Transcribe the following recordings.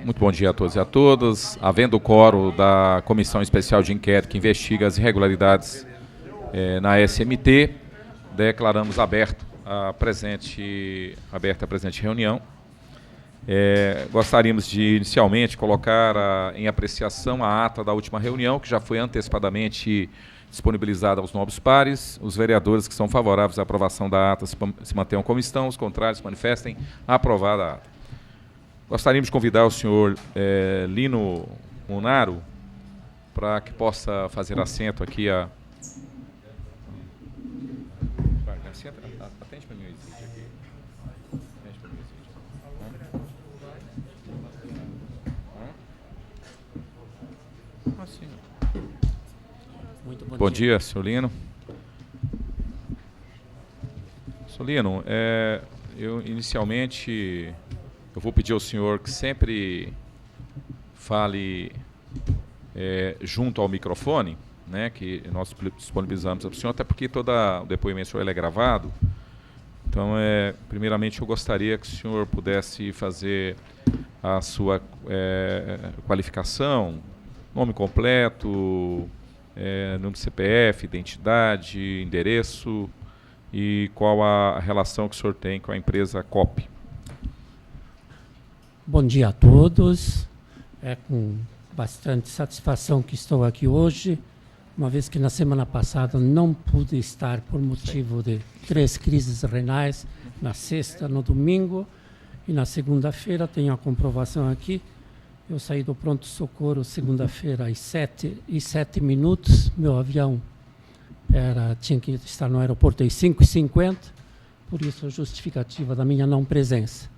Muito bom dia a todos e a todas. Havendo o quórum da Comissão Especial de Inquérito que investiga as irregularidades na SMT, declaramos aberta a presente reunião. Gostaríamos de, inicialmente, colocar em apreciação a ata da última reunião, que já foi antecipadamente disponibilizada aos nobres pares. Os vereadores que são favoráveis à aprovação da ata se mantenham como estão, os contrários se manifestem. Aprovada a ata. Gostaríamos de convidar o senhor Lino Munaro para que possa fazer assento aqui a... Atende para mim o Exídio aqui. Atende para mim o Exídio. Muito bom dia, senhor Lino. Senhor Lino, eu inicialmente... Eu vou pedir ao senhor que sempre fale junto ao microfone, né, que nós disponibilizamos para o senhor, até porque todo o depoimento do senhor é gravado. Então, primeiramente, eu gostaria que o senhor pudesse fazer a sua qualificação, nome completo, número de CPF, identidade, endereço e qual a relação que o senhor tem com a empresa COP. Bom dia a todos. É com bastante satisfação que estou aqui hoje, uma vez que na semana passada não pude estar por motivo de 3 crises renais, na sexta, no domingo e na segunda-feira. Tenho a comprovação aqui. Eu saí do pronto-socorro segunda-feira às 7h07. Meu avião tinha que estar no aeroporto às 5h50, por isso a justificativa da minha não presença.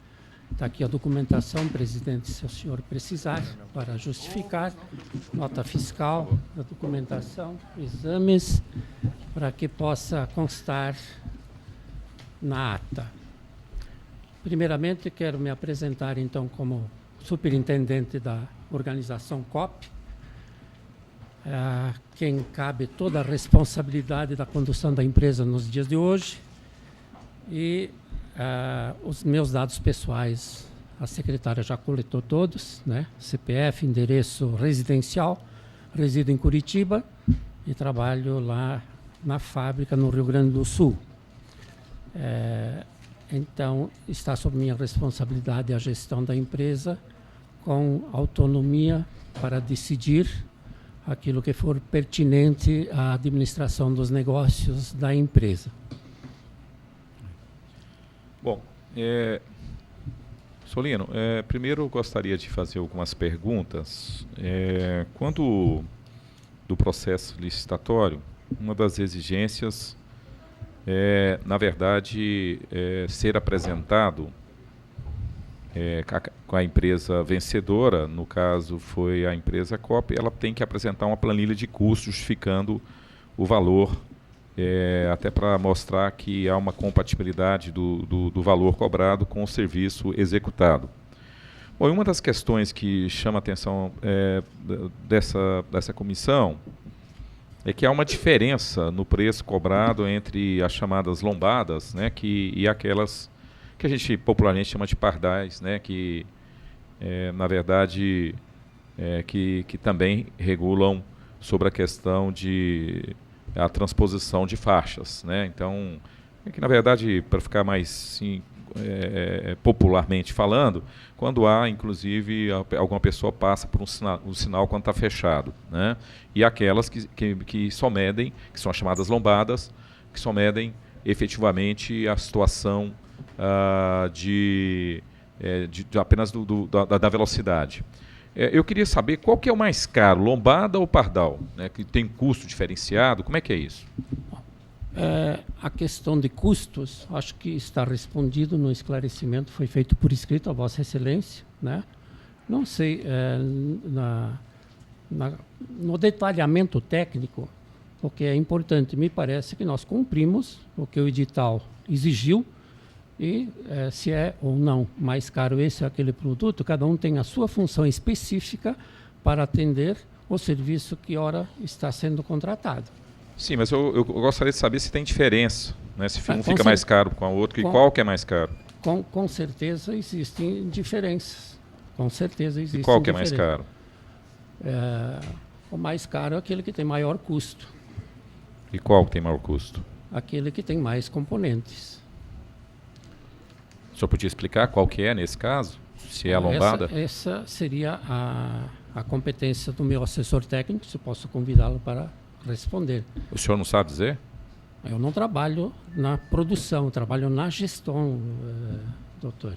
Está aqui a documentação, presidente, se o senhor precisar, para justificar, nota fiscal da documentação, exames, para que possa constar na ata. Primeiramente, quero me apresentar, então, como superintendente da organização COP, quem cabe toda a responsabilidade da condução da empresa nos dias de hoje, e os meus dados pessoais, a secretária já coletou todos, né? CPF, endereço residencial, resido em Curitiba e trabalho lá na fábrica no Rio Grande do Sul. Então, está sob minha responsabilidade a gestão da empresa com autonomia para decidir aquilo que for pertinente à administração dos negócios da empresa. Bom, Solino, primeiro eu gostaria de fazer algumas perguntas. Quando do processo licitatório, uma das exigências na verdade, ser apresentado com a empresa vencedora, no caso foi a empresa COP, ela tem que apresentar uma planilha de custos justificando o valor, até para mostrar que há uma compatibilidade do valor cobrado com o serviço executado. Bom, e uma das questões que chama a atenção dessa comissão é que há uma diferença no preço cobrado entre as chamadas lombadas, né, e aquelas que a gente popularmente chama de pardais, né, que, na verdade, que também regulam sobre a questão de a transposição de faixas, né? Então, que na verdade, para ficar mais sim, popularmente falando, quando há, inclusive, alguma pessoa passa por um sinal quando está fechado, né? E aquelas que só medem, que são as chamadas lombadas, que só medem efetivamente a situação apenas da velocidade. Eu queria saber qual que é o mais caro, lombada ou pardal, né, que tem custo diferenciado, como é que é isso? A questão de custos, acho que está respondido no esclarecimento, foi feito por escrito a Vossa Excelência, né? Não sei, no detalhamento técnico, o que é importante, me parece que nós cumprimos o que o edital exigiu, e se é ou não mais caro esse ou aquele produto, cada um tem a sua função específica para atender o serviço que ora está sendo contratado. Sim, mas eu gostaria de saber se tem diferença, né? Se um fica mais caro com o outro, e qual que é mais caro? Com certeza existem diferenças. Com certeza existe. E qual que é mais caro? O mais caro é aquele que tem maior custo. E qual que tem maior custo? Aquele que tem mais componentes. O senhor podia explicar qual que é nesse caso? Se é a lombada? Essa seria a competência do meu assessor técnico, se eu posso convidá-lo para responder. O senhor não sabe dizer? Eu não trabalho na produção, eu trabalho na gestão, doutor.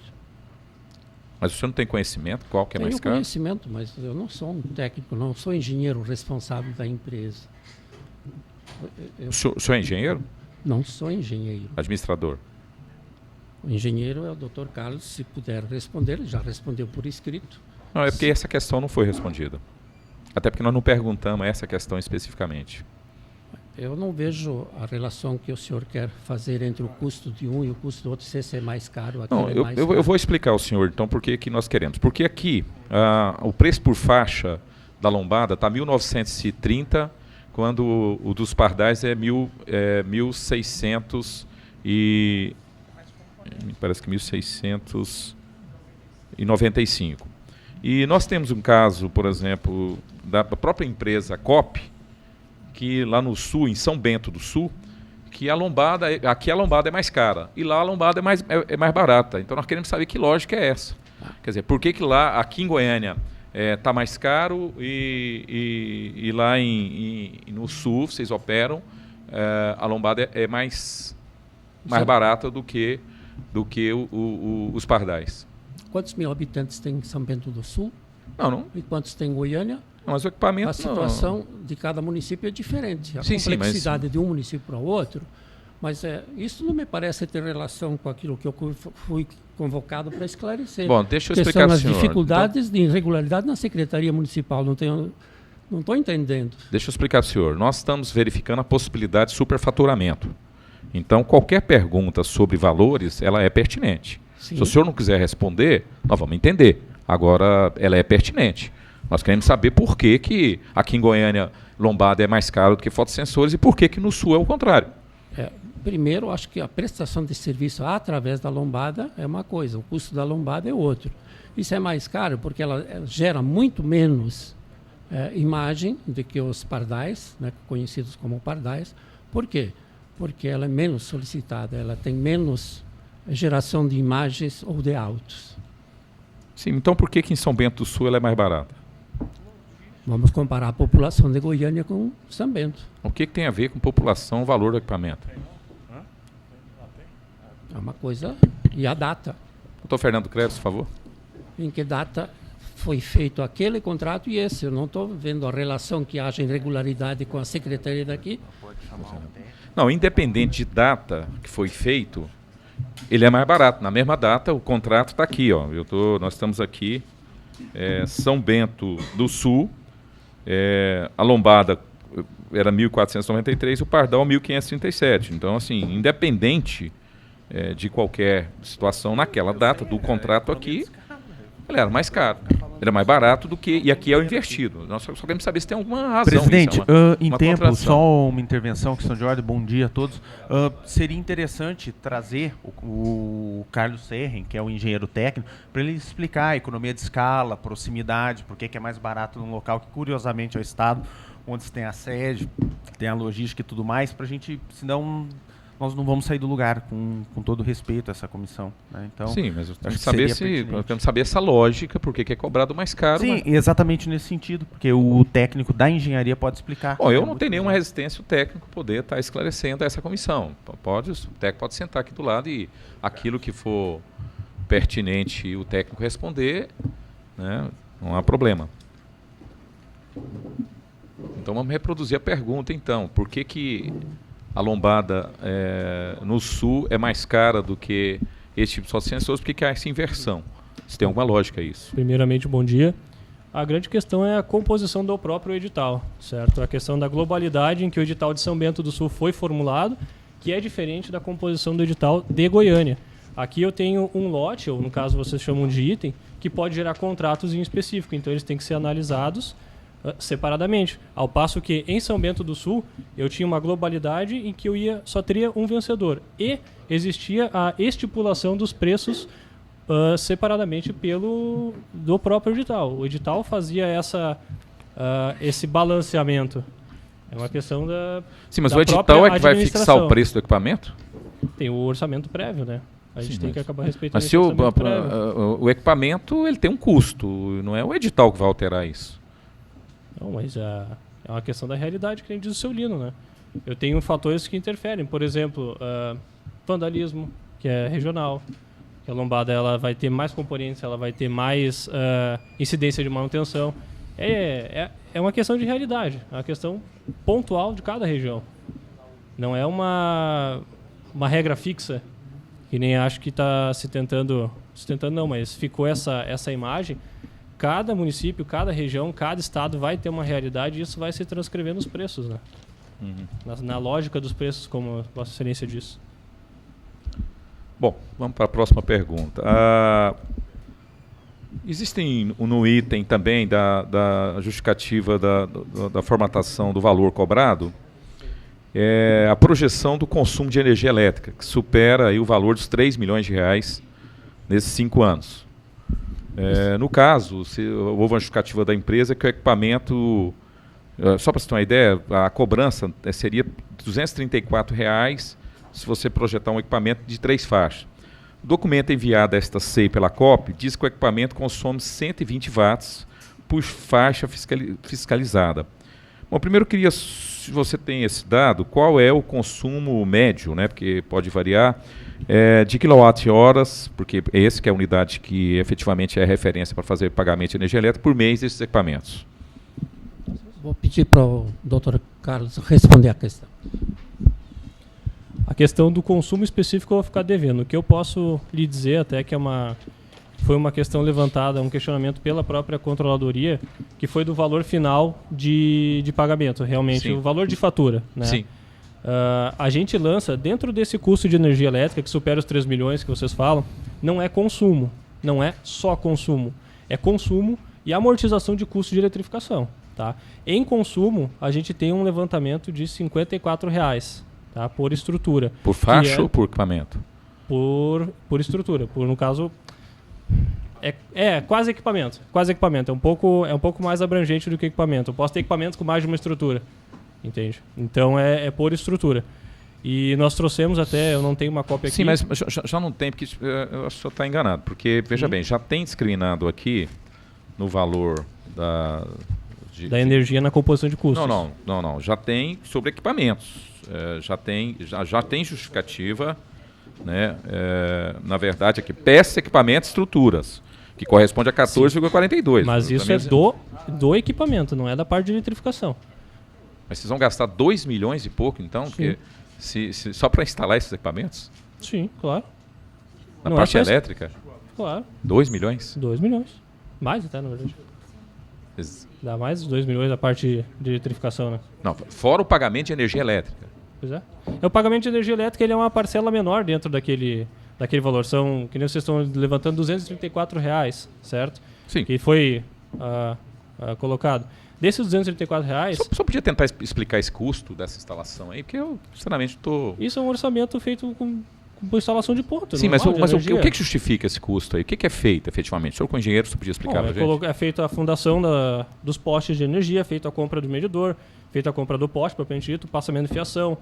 Mas o senhor não tem conhecimento qual que é mais caro? Tenho conhecimento, mas eu não sou um técnico, não sou engenheiro responsável da empresa. O senhor é engenheiro? Não sou engenheiro. Administrador? O engenheiro é o Dr. Carlos, se puder responder, ele já respondeu por escrito. Não, é porque essa questão não foi respondida. Até porque nós não perguntamos essa questão especificamente. Eu não vejo a relação que o senhor quer fazer entre o custo de um e o custo do outro, se esse é mais caro, aquele não, é mais caro. Eu vou explicar ao senhor, então, por que nós queremos. Porque aqui, o preço por faixa da lombada está 1.930, quando o dos pardais é 1.600 e... parece que 1.695. E nós temos um caso, por exemplo, da própria empresa COP, que lá no sul, em São Bento do Sul, que aqui a lombada é mais cara e lá a lombada é mais barata. Então nós queremos saber que lógica é essa. Quer dizer, por que lá, aqui em Goiânia, está mais caro e lá no sul, vocês operam, a lombada é mais barata do que os pardais. Quantos mil habitantes tem São Bento do Sul? Não. E quantos tem Goiânia? Não, mas o equipamento... A situação de cada município é diferente. A complexidade de um município para o outro. Mas isso não me parece ter relação com aquilo que eu fui convocado para esclarecer. Bom, deixa eu explicar ao senhor. São as dificuldades de irregularidade na Secretaria Municipal. Não estou entendendo. Deixa eu explicar ao senhor. Nós estamos verificando a possibilidade de superfaturamento. Então, qualquer pergunta sobre valores, ela é pertinente. Sim. Se o senhor não quiser responder, nós vamos entender. Agora, ela é pertinente. Nós queremos saber por que aqui em Goiânia lombada é mais caro do que fotossensores e por que no sul é o contrário. Primeiro, acho que a prestação de serviço através da lombada é uma coisa, o custo da lombada é outro. Isso é mais caro porque ela gera muito menos imagem do que os pardais, né, conhecidos como pardais. Por quê? Porque ela é menos solicitada, ela tem menos geração de imagens ou de autos. Sim, então por que em São Bento do Sul ela é mais barata? Vamos comparar a população de Goiânia com São Bento. O que tem a ver com população, o valor do equipamento? É uma coisa... E a data. Doutor Fernando Kreves, por favor. Em que data foi feito aquele contrato e esse? Eu não estou vendo a relação que haja irregularidade com a secretaria daqui. Não, independente de data que foi feito, ele é mais barato. Na mesma data, o contrato está aqui. Ó. Nós estamos aqui, São Bento do Sul, a lombada era 1.493, o pardal 1.537. Então, assim, independente de qualquer situação, naquela data do contrato aqui, ele era mais caro. Ele é mais barato do que... E aqui é o invertido. Nós só queremos saber se tem alguma razão. Presidente, em tempo, só uma intervenção, questão de ordem, bom dia a todos. Seria interessante trazer o Carlos Serren, que é o engenheiro técnico, para ele explicar a economia de escala, proximidade, por que é mais barato num local que, curiosamente, é o estado, onde se tem a sede, tem a logística e tudo mais, para a gente, senão... nós não vamos sair do lugar, com todo respeito a essa comissão. Né? Então, sim, mas nós queremos saber essa lógica, por que é cobrado mais caro. Sim, exatamente nesse sentido, porque o técnico da engenharia pode explicar. Bom, eu não tenho nenhuma resistência o técnico poder estar esclarecendo essa comissão. O técnico pode sentar aqui do lado e aquilo que for pertinente o técnico responder, né, não há problema. Então vamos reproduzir a pergunta, então. Por que a lombada no sul é mais cara do que esse tipo de fotossensores? Por que há essa inversão? Se tem alguma lógica isso? Primeiramente, bom dia. A grande questão é a composição do próprio edital, certo? A questão da globalidade em que o edital de São Bento do Sul foi formulado, que é diferente da composição do edital de Goiânia. Aqui eu tenho um lote, ou no caso vocês chamam de item, que pode gerar contratos em específico, então eles têm que ser analisados separadamente. Ao passo que em São Bento do Sul eu tinha uma globalidade em que só teria um vencedor e existia a estipulação dos preços separadamente do próprio edital. O edital fazia esse balanceamento. É uma questão da Sim, mas o edital é que vai fixar o preço do equipamento? Tem o orçamento prévio, né? A gente tem que acabar respeitando esse orçamento prévio. O equipamento ele tem um custo, não é o edital que vai alterar isso. Não, mas é uma questão da realidade, que nem diz o seu Lino, né? Eu tenho fatores que interferem. Por exemplo, vandalismo, que é regional. Que a lombada ela vai ter mais componentes, ela vai ter mais incidência de manutenção. É uma questão de realidade, é uma questão pontual de cada região. Não é uma regra fixa, que nem acho que está se tentando não, mas ficou essa imagem. Cada município, cada região, cada estado vai ter uma realidade e isso vai se transcrever nos preços, né? Na lógica dos preços, como Vossa Excelência disse. Bom, vamos para a próxima pergunta. Existem no item também da justificativa da formatação do valor cobrado a projeção do consumo de energia elétrica, que supera aí o valor dos 3 milhões de reais nesses 5 anos. No caso, houve uma justificativa da empresa que o equipamento, só para você ter uma ideia, a cobrança seria R$ 234 se você projetar um equipamento de 3 faixas. O documento enviado a esta SEI pela COP diz que o equipamento consome 120 watts por faixa fiscalizada. Bom, primeiro eu queria, se você tem esse dado, qual é o consumo médio, né, porque pode variar, de quilowatt-horas, porque esse que é a unidade que efetivamente é referência para fazer pagamento de energia elétrica por mês desses equipamentos. Vou pedir para o Dr. Carlos responder a questão. A questão do consumo específico eu vou ficar devendo. O que eu posso lhe dizer até que foi uma questão levantada, um questionamento pela própria controladoria, que foi do valor final de pagamento, realmente, Sim. O valor de fatura. Né? Sim. A gente lança, dentro desse custo de energia elétrica, que supera os 3 milhões que vocês falam, não é consumo, não é só consumo. É consumo e amortização de custo de eletrificação. Tá? Em consumo, a gente tem um levantamento de R$ 54,00. Tá, por estrutura. Por faixa ou por equipamento? Por estrutura. No caso, quase equipamento. Quase equipamento. É um pouco mais abrangente do que equipamento. Eu posso ter equipamentos com mais de uma estrutura. Entende? Então é por estrutura. E nós trouxemos até, eu não tenho uma cópia aqui. Sim, mas já não tem, porque eu acho que o senhor está enganado. Porque, veja bem, já tem discriminado aqui no valor da energia na composição de custos. Não. Já tem sobre equipamentos. Já tem justificativa, né? Na verdade, aqui, peças, equipamentos, estruturas, que corresponde a 14,42. Mas isso é do equipamento, não é da parte de eletrificação. Mas vocês vão gastar 2 milhões e pouco, então? Porque só para instalar esses equipamentos? Sim, claro. Na parte elétrica? Claro. 2 milhões? 2 milhões. Mais até, na verdade. Dá mais de 2 milhões a parte de eletrificação, né? Não, fora o pagamento de energia elétrica. Pois é. O pagamento de energia elétrica ele é uma parcela menor dentro daquele valor. São, que nem vocês estão levantando, R$ 234,00, certo? Sim. Que foi colocado. Desses R$ 234,00... Só podia tentar explicar esse custo dessa instalação aí, porque eu, sinceramente, estou... Isso é um orçamento feito com instalação de ponto. Sim, mas o que justifica esse custo aí? O que é feito efetivamente? O senhor, como engenheiro, você podia explicar para a gente? É feita a fundação dos postes de energia, feita a compra do medidor, feita a compra do poste, propriamente dito, passamento de fiação,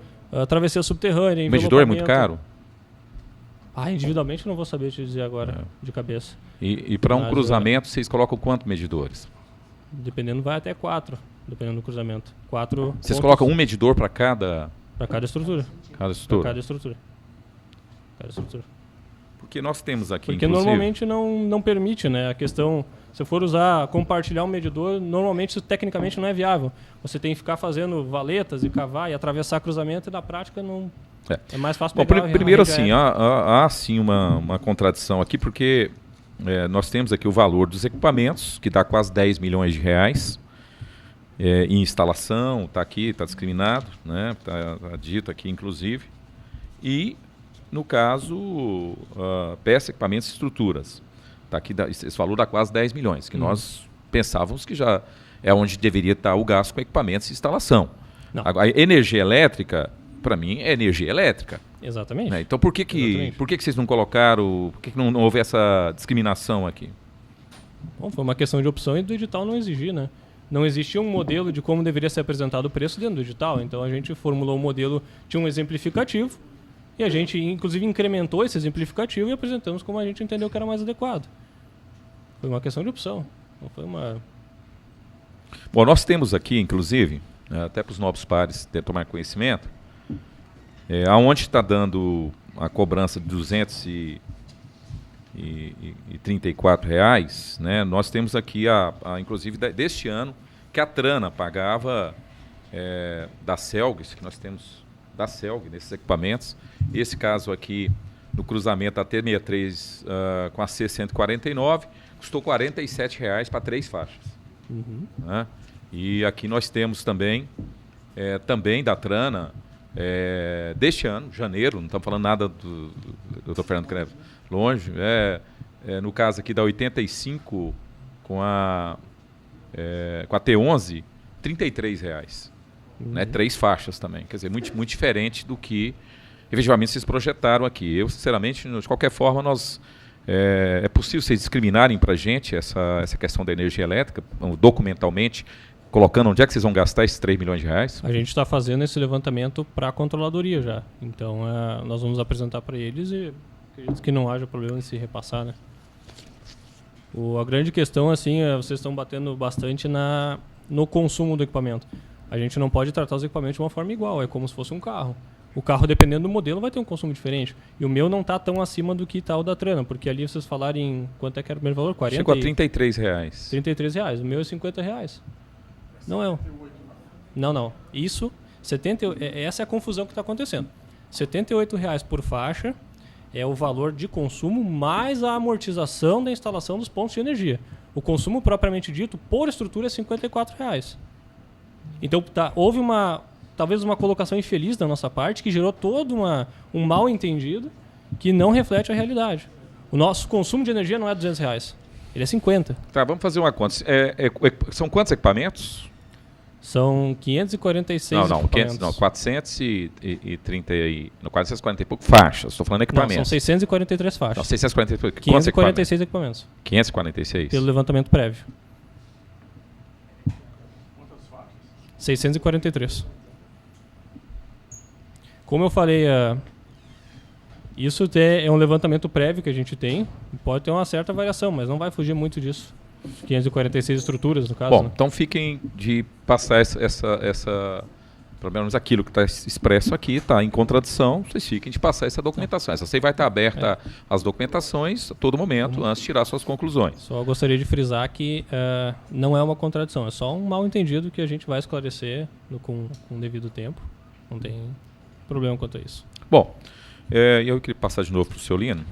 travessia subterrânea, o medidor é muito caro? Individualmente eu não vou saber te dizer agora, de cabeça. E para um cruzamento, vocês colocam quantos medidores? Dependendo, vai até 4, dependendo do cruzamento. 4 Vocês colocam um medidor para cada... Para cada estrutura. Cada estrutura. Para cada estrutura. Porque nós temos aqui, porque normalmente não permite, né? A questão, se for compartilhar um medidor, normalmente isso tecnicamente não é viável. Você tem que ficar fazendo valetas e cavar e atravessar cruzamento e na prática não é mais fácil pegar. Bom, primeiro assim, há sim uma contradição aqui, porque nós temos aqui o valor dos equipamentos, que dá quase 10 milhões de reais, em instalação, está aqui, está discriminado, né? Tá dito aqui inclusive, e no caso, peça, equipamentos e estruturas. Tá aqui, esse valor dá quase 10 milhões, que nós pensávamos que já é onde deveria estar o gasto com equipamentos e instalação. A energia elétrica, para mim, é energia elétrica. Exatamente. Né? Então por que vocês não colocaram, por que não houve essa discriminação aqui? Bom, foi uma questão de opção e do edital não exigir, né? Não existia um modelo de como deveria ser apresentado o preço dentro do edital, então a gente formulou um modelo, tinha um exemplificativo, e a gente inclusive incrementou esse exemplificativo e apresentamos como a gente entendeu que era mais adequado. Foi uma questão de opção, não foi uma... Bom, nós temos aqui, inclusive, até para os novos pares tomar conhecimento, aonde está dando a cobrança de R$234, né? Nós temos aqui, inclusive, deste ano, que a Trana pagava da Celg, que nós temos da Celg, nesses equipamentos. Esse caso aqui, no cruzamento AT63 com a C149, custou R$47 para 3 faixas. Né? E aqui nós temos também da Trana, deste ano, janeiro, não estamos falando nada do Dr. Fernando Kreves, longe, no caso aqui da 85 com a T11, R$33. Né? 3 faixas também, quer dizer, muito diferente do que efetivamente vocês projetaram aqui. Eu, sinceramente, de qualquer forma, é possível vocês discriminarem para a gente essa questão da energia elétrica, documentalmente, colocando onde é que vocês vão gastar esses R$3 milhões? A gente está fazendo esse levantamento para a controladoria já. Então, nós vamos apresentar para eles e acredito que não haja problema em se repassar, né? A grande questão, assim, vocês estão batendo bastante no consumo do equipamento. A gente não pode tratar os equipamentos de uma forma igual, é como se fosse um carro. O carro, dependendo do modelo, vai ter um consumo diferente. E o meu não está tão acima do que está o da Trana, porque ali vocês falaram em... Quanto é que era o primeiro valor? 40? Chegou a R$33. R$33. O meu é R$50. Não é. Não. Isso, essa é a confusão que está acontecendo. R$78 por faixa é o valor de consumo mais a amortização da instalação dos pontos de energia. O consumo propriamente dito, por estrutura, é R$54. Então, houve talvez uma colocação infeliz da nossa parte que gerou todo um mal entendido que não reflete a realidade. O nosso consumo de energia não é R$200, ele é 50. Tá, vamos fazer uma conta. São quantos equipamentos? São 546 equipamentos. 440 e pouco faixas. Estou falando equipamentos. Não, são 643 faixas. Não, 643. 546 equipamentos. 546? Pelo levantamento prévio. 643. Como eu falei, isso é um levantamento prévio que a gente tem. Pode ter uma certa variação, mas não vai fugir muito disso. 546 estruturas, no caso. Bom, né? Então fiquem de passar pelo menos aquilo que está expresso aqui, está em contradição, vocês fiquem de passar essa documentação. Essa vai estar aberta às documentações a todo momento, antes de tirar suas conclusões. Só gostaria de frisar que não é uma contradição, é só um mal entendido que a gente vai esclarecer com o devido tempo. Não tem problema quanto a isso. Bom, eu queria passar de novo para o seu Lino.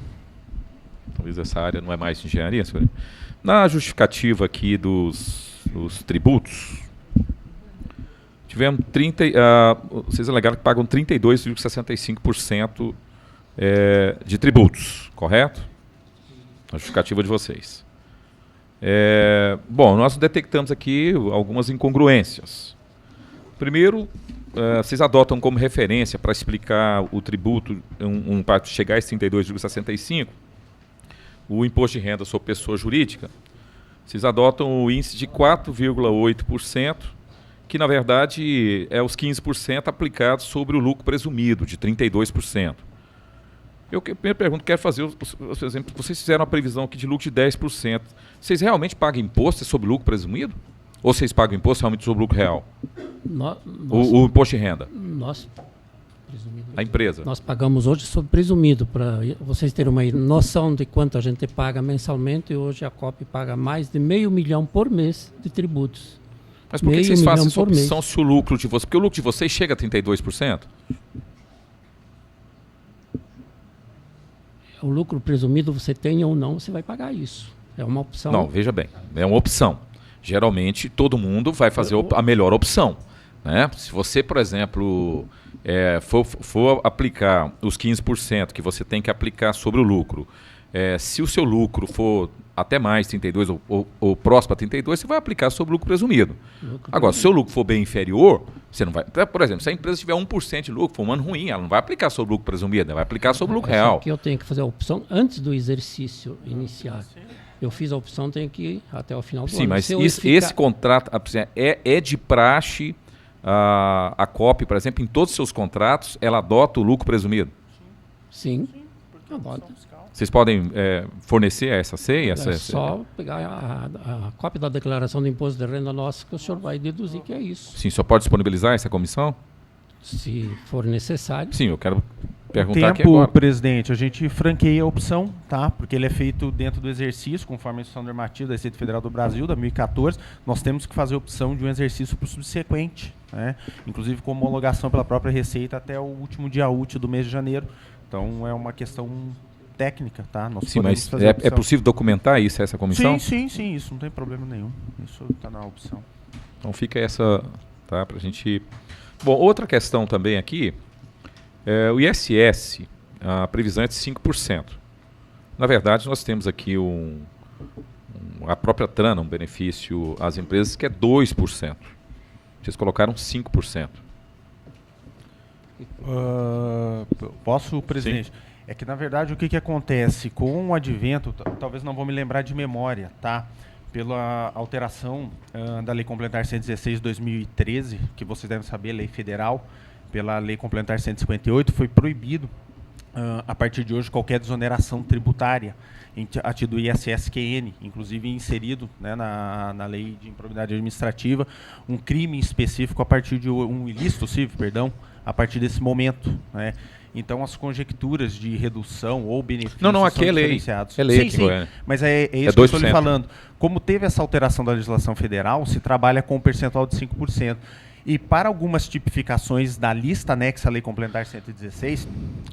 Talvez essa área não é mais engenharia, senhor Lino. Na justificativa aqui dos tributos, tivemos vocês alegaram que pagam 32,65% de tributos, correto? A justificativa de vocês. Bom, nós detectamos aqui algumas incongruências. Primeiro, vocês adotam como referência para explicar o tributo, para chegar a esse 32,65%, o imposto de renda sobre pessoa jurídica, vocês adotam o índice de 4,8%, que na verdade é os 15% aplicados sobre o lucro presumido, de 32%. Eu pergunto, quero fazer o exemplo, vocês fizeram a previsão aqui de lucro de 10%. Vocês realmente pagam imposto sobre lucro presumido? Ou vocês pagam imposto realmente sobre lucro real? O imposto de renda? A empresa. Nós pagamos hoje sobre presumido, para vocês terem uma noção de quanto a gente paga mensalmente. E hoje a COP paga mais de R$500 mil por mês de tributos. Mas por que vocês fazem essa opção se o lucro de vocês... Porque o lucro de vocês chega a 32%? O lucro presumido, você tem ou não, você vai pagar isso. É uma opção. Não, veja bem, é uma opção. Geralmente, todo mundo vai fazer a melhor opção. Né? Se você, por exemplo, for aplicar os 15% que você tem que aplicar sobre o lucro, Se o seu lucro for até mais 32 ou próximo a 32, você vai aplicar sobre o lucro presumido. Agora, se o seu lucro for bem inferior, você não vai... Por exemplo, se a empresa tiver 1% de lucro, for um ano ruim, ela não vai aplicar sobre o lucro presumido, ela vai aplicar sobre o lucro real. Aqui eu tenho que fazer a opção antes do exercício iniciar. Eu fiz a opção, tenho que ir até o final do ano. Sim, mas esse contrato é de praxe, a COP, por exemplo, em todos os seus contratos, ela adota o lucro presumido? Sim, adota. Vocês podem fornecer essa CEI? É só pegar a cópia da declaração do imposto de renda nossa que o senhor vai deduzir que é isso. Sim, só pode disponibilizar essa comissão? Se for necessário. Sim, eu quero perguntar aqui agora. agora. Presidente, a gente franqueia a opção, tá? Porque ele é feito dentro do exercício, conforme a instrução normativa da Receita Federal do Brasil, da 2014. Nós temos que fazer a opção de um exercício para o subsequente, né? Inclusive com homologação pela própria Receita até o último dia útil do mês de janeiro. Então é uma questão técnica, tá? Nós sim, mas é possível documentar isso, essa comissão? Sim, isso não tem problema nenhum. Isso está na opção. Então fica essa, tá? Pra gente... Bom, outra questão também aqui, o ISS, a previsão é de 5%. Na verdade, nós temos aqui a própria Trana, um benefício às empresas que é 2%. Vocês colocaram 5%. Posso, presidente? Sim. É que, na verdade, o que acontece com o advento, talvez não vou me lembrar de memória, tá? Pela alteração da Lei Complementar 116 de 2013, que vocês devem saber, lei federal, pela Lei Complementar 158, foi proibido, a partir de hoje, qualquer desoneração tributária a título do ISSQN, inclusive inserido, né, na Lei de Improbidade Administrativa, um crime específico a partir de um ilícito civil, perdão, a partir desse momento, né? Então, as conjecturas de redução ou benefícios não, aqui são é lei. diferenciados. É lei, sim, mas é isso que eu estou lhe falando. Como teve essa alteração da legislação federal, se trabalha com um percentual de 5%. E para algumas tipificações da lista anexa à Lei Complementar 116,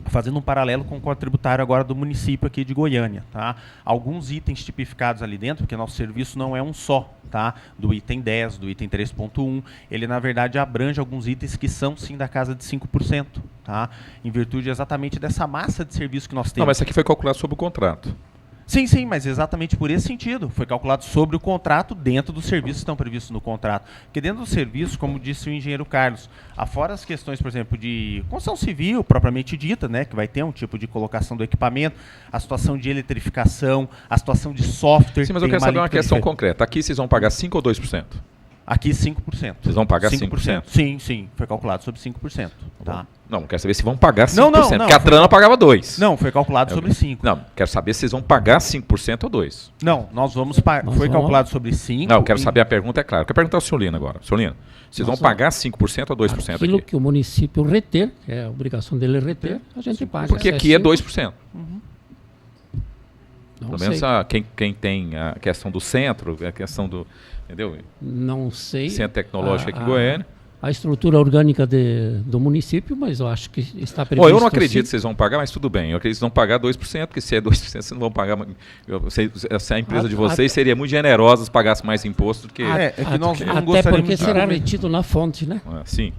fazendo um paralelo com o Código Tributário agora do município aqui de Goiânia, tá? Alguns itens tipificados ali dentro, porque nosso serviço não é um só, tá? Do item 10, do item 3.1, ele na verdade abrange alguns itens que são sim da casa de 5%, tá? Em virtude exatamente dessa massa de serviço que nós temos. Não, mas isso aqui foi calculado sobre o contrato. Sim, mas exatamente por esse sentido. Foi calculado sobre o contrato, dentro dos serviços que estão previstos no contrato. Porque dentro do serviço, como disse o engenheiro Carlos, afora as questões, por exemplo, de construção civil propriamente dita, né, que vai ter um tipo de colocação do equipamento, a situação de eletrificação, a situação de software... Sim, mas eu quero saber uma questão concreta. Aqui vocês vão pagar 5% ou 2%? Aqui 5%. Vocês vão pagar 5%? Sim, foi calculado sobre 5%. Tá? Não, quero saber se vão pagar 5%, não, porque a Trana pagava 2%. Não, foi calculado sobre 5%. Não, quero saber se vocês vão pagar 5% ou 2%. Não, nós vamos pagar. Foi calculado sobre 5%. Não, eu quero saber, a pergunta é clara. Eu quero perguntar ao senhor Lino agora. Senhor Lino, vocês vão pagar 5% ou 2% aquilo aqui? Que o município reter, que é a obrigação dele reter, a gente paga. Porque aqui é 2%. Pelo menos quem tem a questão do centro, a questão do... Entendeu? Não sei. Centro Tecnológico aqui em Goiânia. A estrutura orgânica do município, mas eu acho que está previsto... Eu não acredito que vocês vão pagar, mas tudo bem. Eu acredito que vocês vão pagar 2%, porque se é 2%, vocês não vão pagar... Se a empresa de vocês seria muito generosa se pagasse mais imposto do que... que nós não até porque será retido na fonte, né? Sim.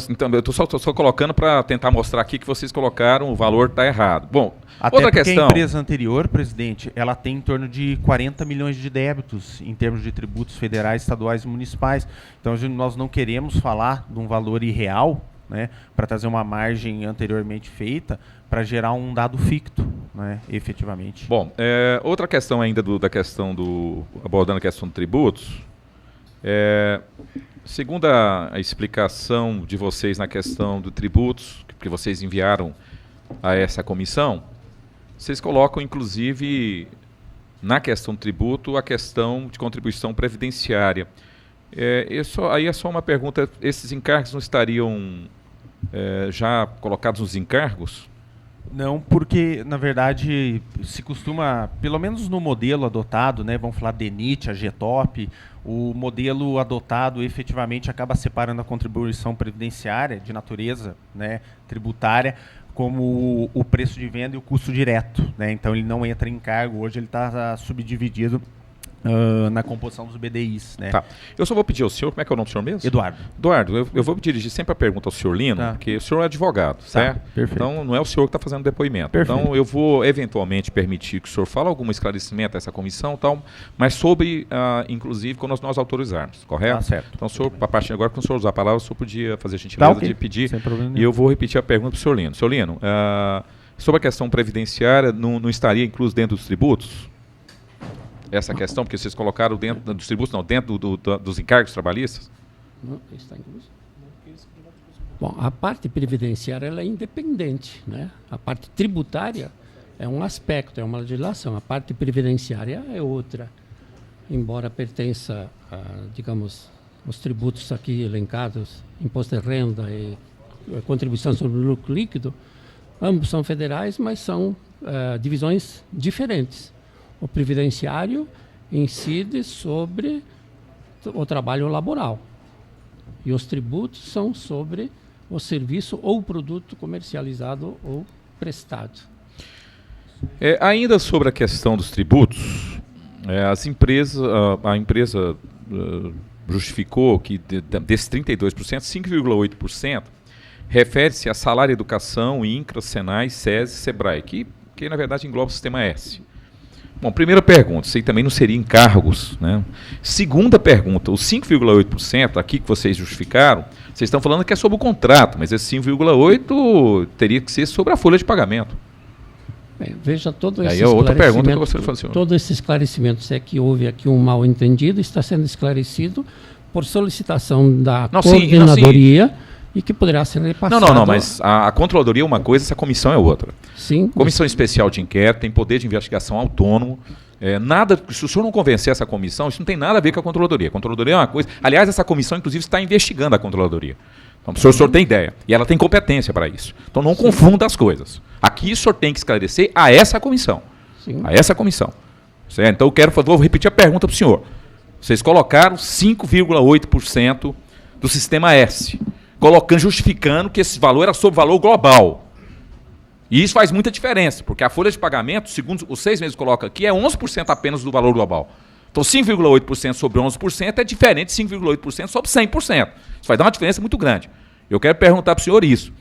Então, eu estou só colocando para tentar mostrar aqui que vocês colocaram o valor está errado. Bom, até outra porque questão... a empresa anterior, presidente, ela tem em torno de 40 milhões de débitos em termos de tributos federais, estaduais e municipais. Então, nós não queremos falar de um valor irreal, né, para trazer uma margem anteriormente feita, para gerar um dado ficto, né, efetivamente. Bom, outra questão ainda abordando a questão de tributos, segundo a explicação de vocês na questão de tributos, que vocês enviaram a essa comissão, vocês colocam, inclusive, na questão do tributo, a questão de contribuição previdenciária. Aí é só uma pergunta, esses encargos não estariam já colocados nos encargos? Não, porque, na verdade, se costuma, pelo menos no modelo adotado, né, vamos falar DENIT, a GTOP, o modelo adotado efetivamente acaba separando a contribuição previdenciária de natureza, né, tributária, como o preço de venda e o custo direto, né? Então ele não entra em encargo, hoje ele está subdividido na composição dos BDIs, né? Tá. Eu só vou pedir ao senhor, como é que é o nome do senhor mesmo? Eduardo. Eduardo, eu vou dirigir sempre a pergunta ao senhor Lino, porque o senhor é advogado, certo? Perfeito. Então não é o senhor que está fazendo o depoimento. Perfeito. Então eu vou eventualmente permitir que o senhor fale algum esclarecimento a essa comissão, tal, mas sobre, inclusive, quando nós autorizarmos, correto? Certo. Então o senhor, a partir de agora, quando o senhor usar a palavra, o senhor podia fazer a gentileza de pedir. Sem problema nenhum. E eu vou repetir a pergunta para o senhor Lino. Senhor Lino, sobre a questão previdenciária, não estaria incluso dentro dos tributos? Essa questão, porque vocês colocaram dentro dos tributos, não, dentro dos encargos trabalhistas? Não, está incluso. Bom, a parte previdenciária ela é independente, né? A parte tributária é um aspecto, é uma legislação. A parte previdenciária é outra. Embora pertença a, digamos, os tributos aqui elencados, imposto de renda e contribuição sobre o lucro líquido, ambos são federais, mas são divisões diferentes. O previdenciário incide sobre o trabalho laboral e os tributos são sobre o serviço ou produto comercializado ou prestado. Ainda sobre a questão dos tributos, a empresa justificou que desses 32%, 5,8% refere-se a salário, educação, INCRA, SENAI, SESI, SEBRAE, que na verdade engloba o sistema S. Bom, primeira pergunta, isso aí também não seria encargos, né? Segunda pergunta, os 5,8% aqui que vocês justificaram, vocês estão falando que é sobre o contrato, mas esse 5,8% teria que ser sobre a folha de pagamento. Bem, veja todo esse aí é outra pergunta que você falou, senhor. Todo esse esclarecimento, se é que houve aqui um mal entendido, está sendo esclarecido por solicitação da coordenadoria e que poderá ser repassado. Não, mas a controladoria é uma coisa, essa comissão é outra. Sim. Comissão especial de inquérito tem poder de investigação autônomo. Se o senhor não convencer essa comissão, isso não tem nada a ver com a controladoria. A controladoria é uma coisa. Aliás, essa comissão, inclusive, está investigando a controladoria. Então, o senhor tem ideia. E ela tem competência para isso. Então, não confunda as coisas. Aqui, o senhor tem que esclarecer a essa comissão. Sim. A essa comissão. Certo? Então, vou repetir a pergunta para o senhor. Vocês colocaram 5,8% do sistema S. Justificando que esse valor era sobre o valor global. E isso faz muita diferença, porque a folha de pagamento, segundo os 6 meses que coloca aqui, é 11% apenas do valor global. Então, 5,8% sobre 11% é diferente de 5,8% sobre 100%. Isso vai dar uma diferença muito grande. Eu quero perguntar para o senhor isso.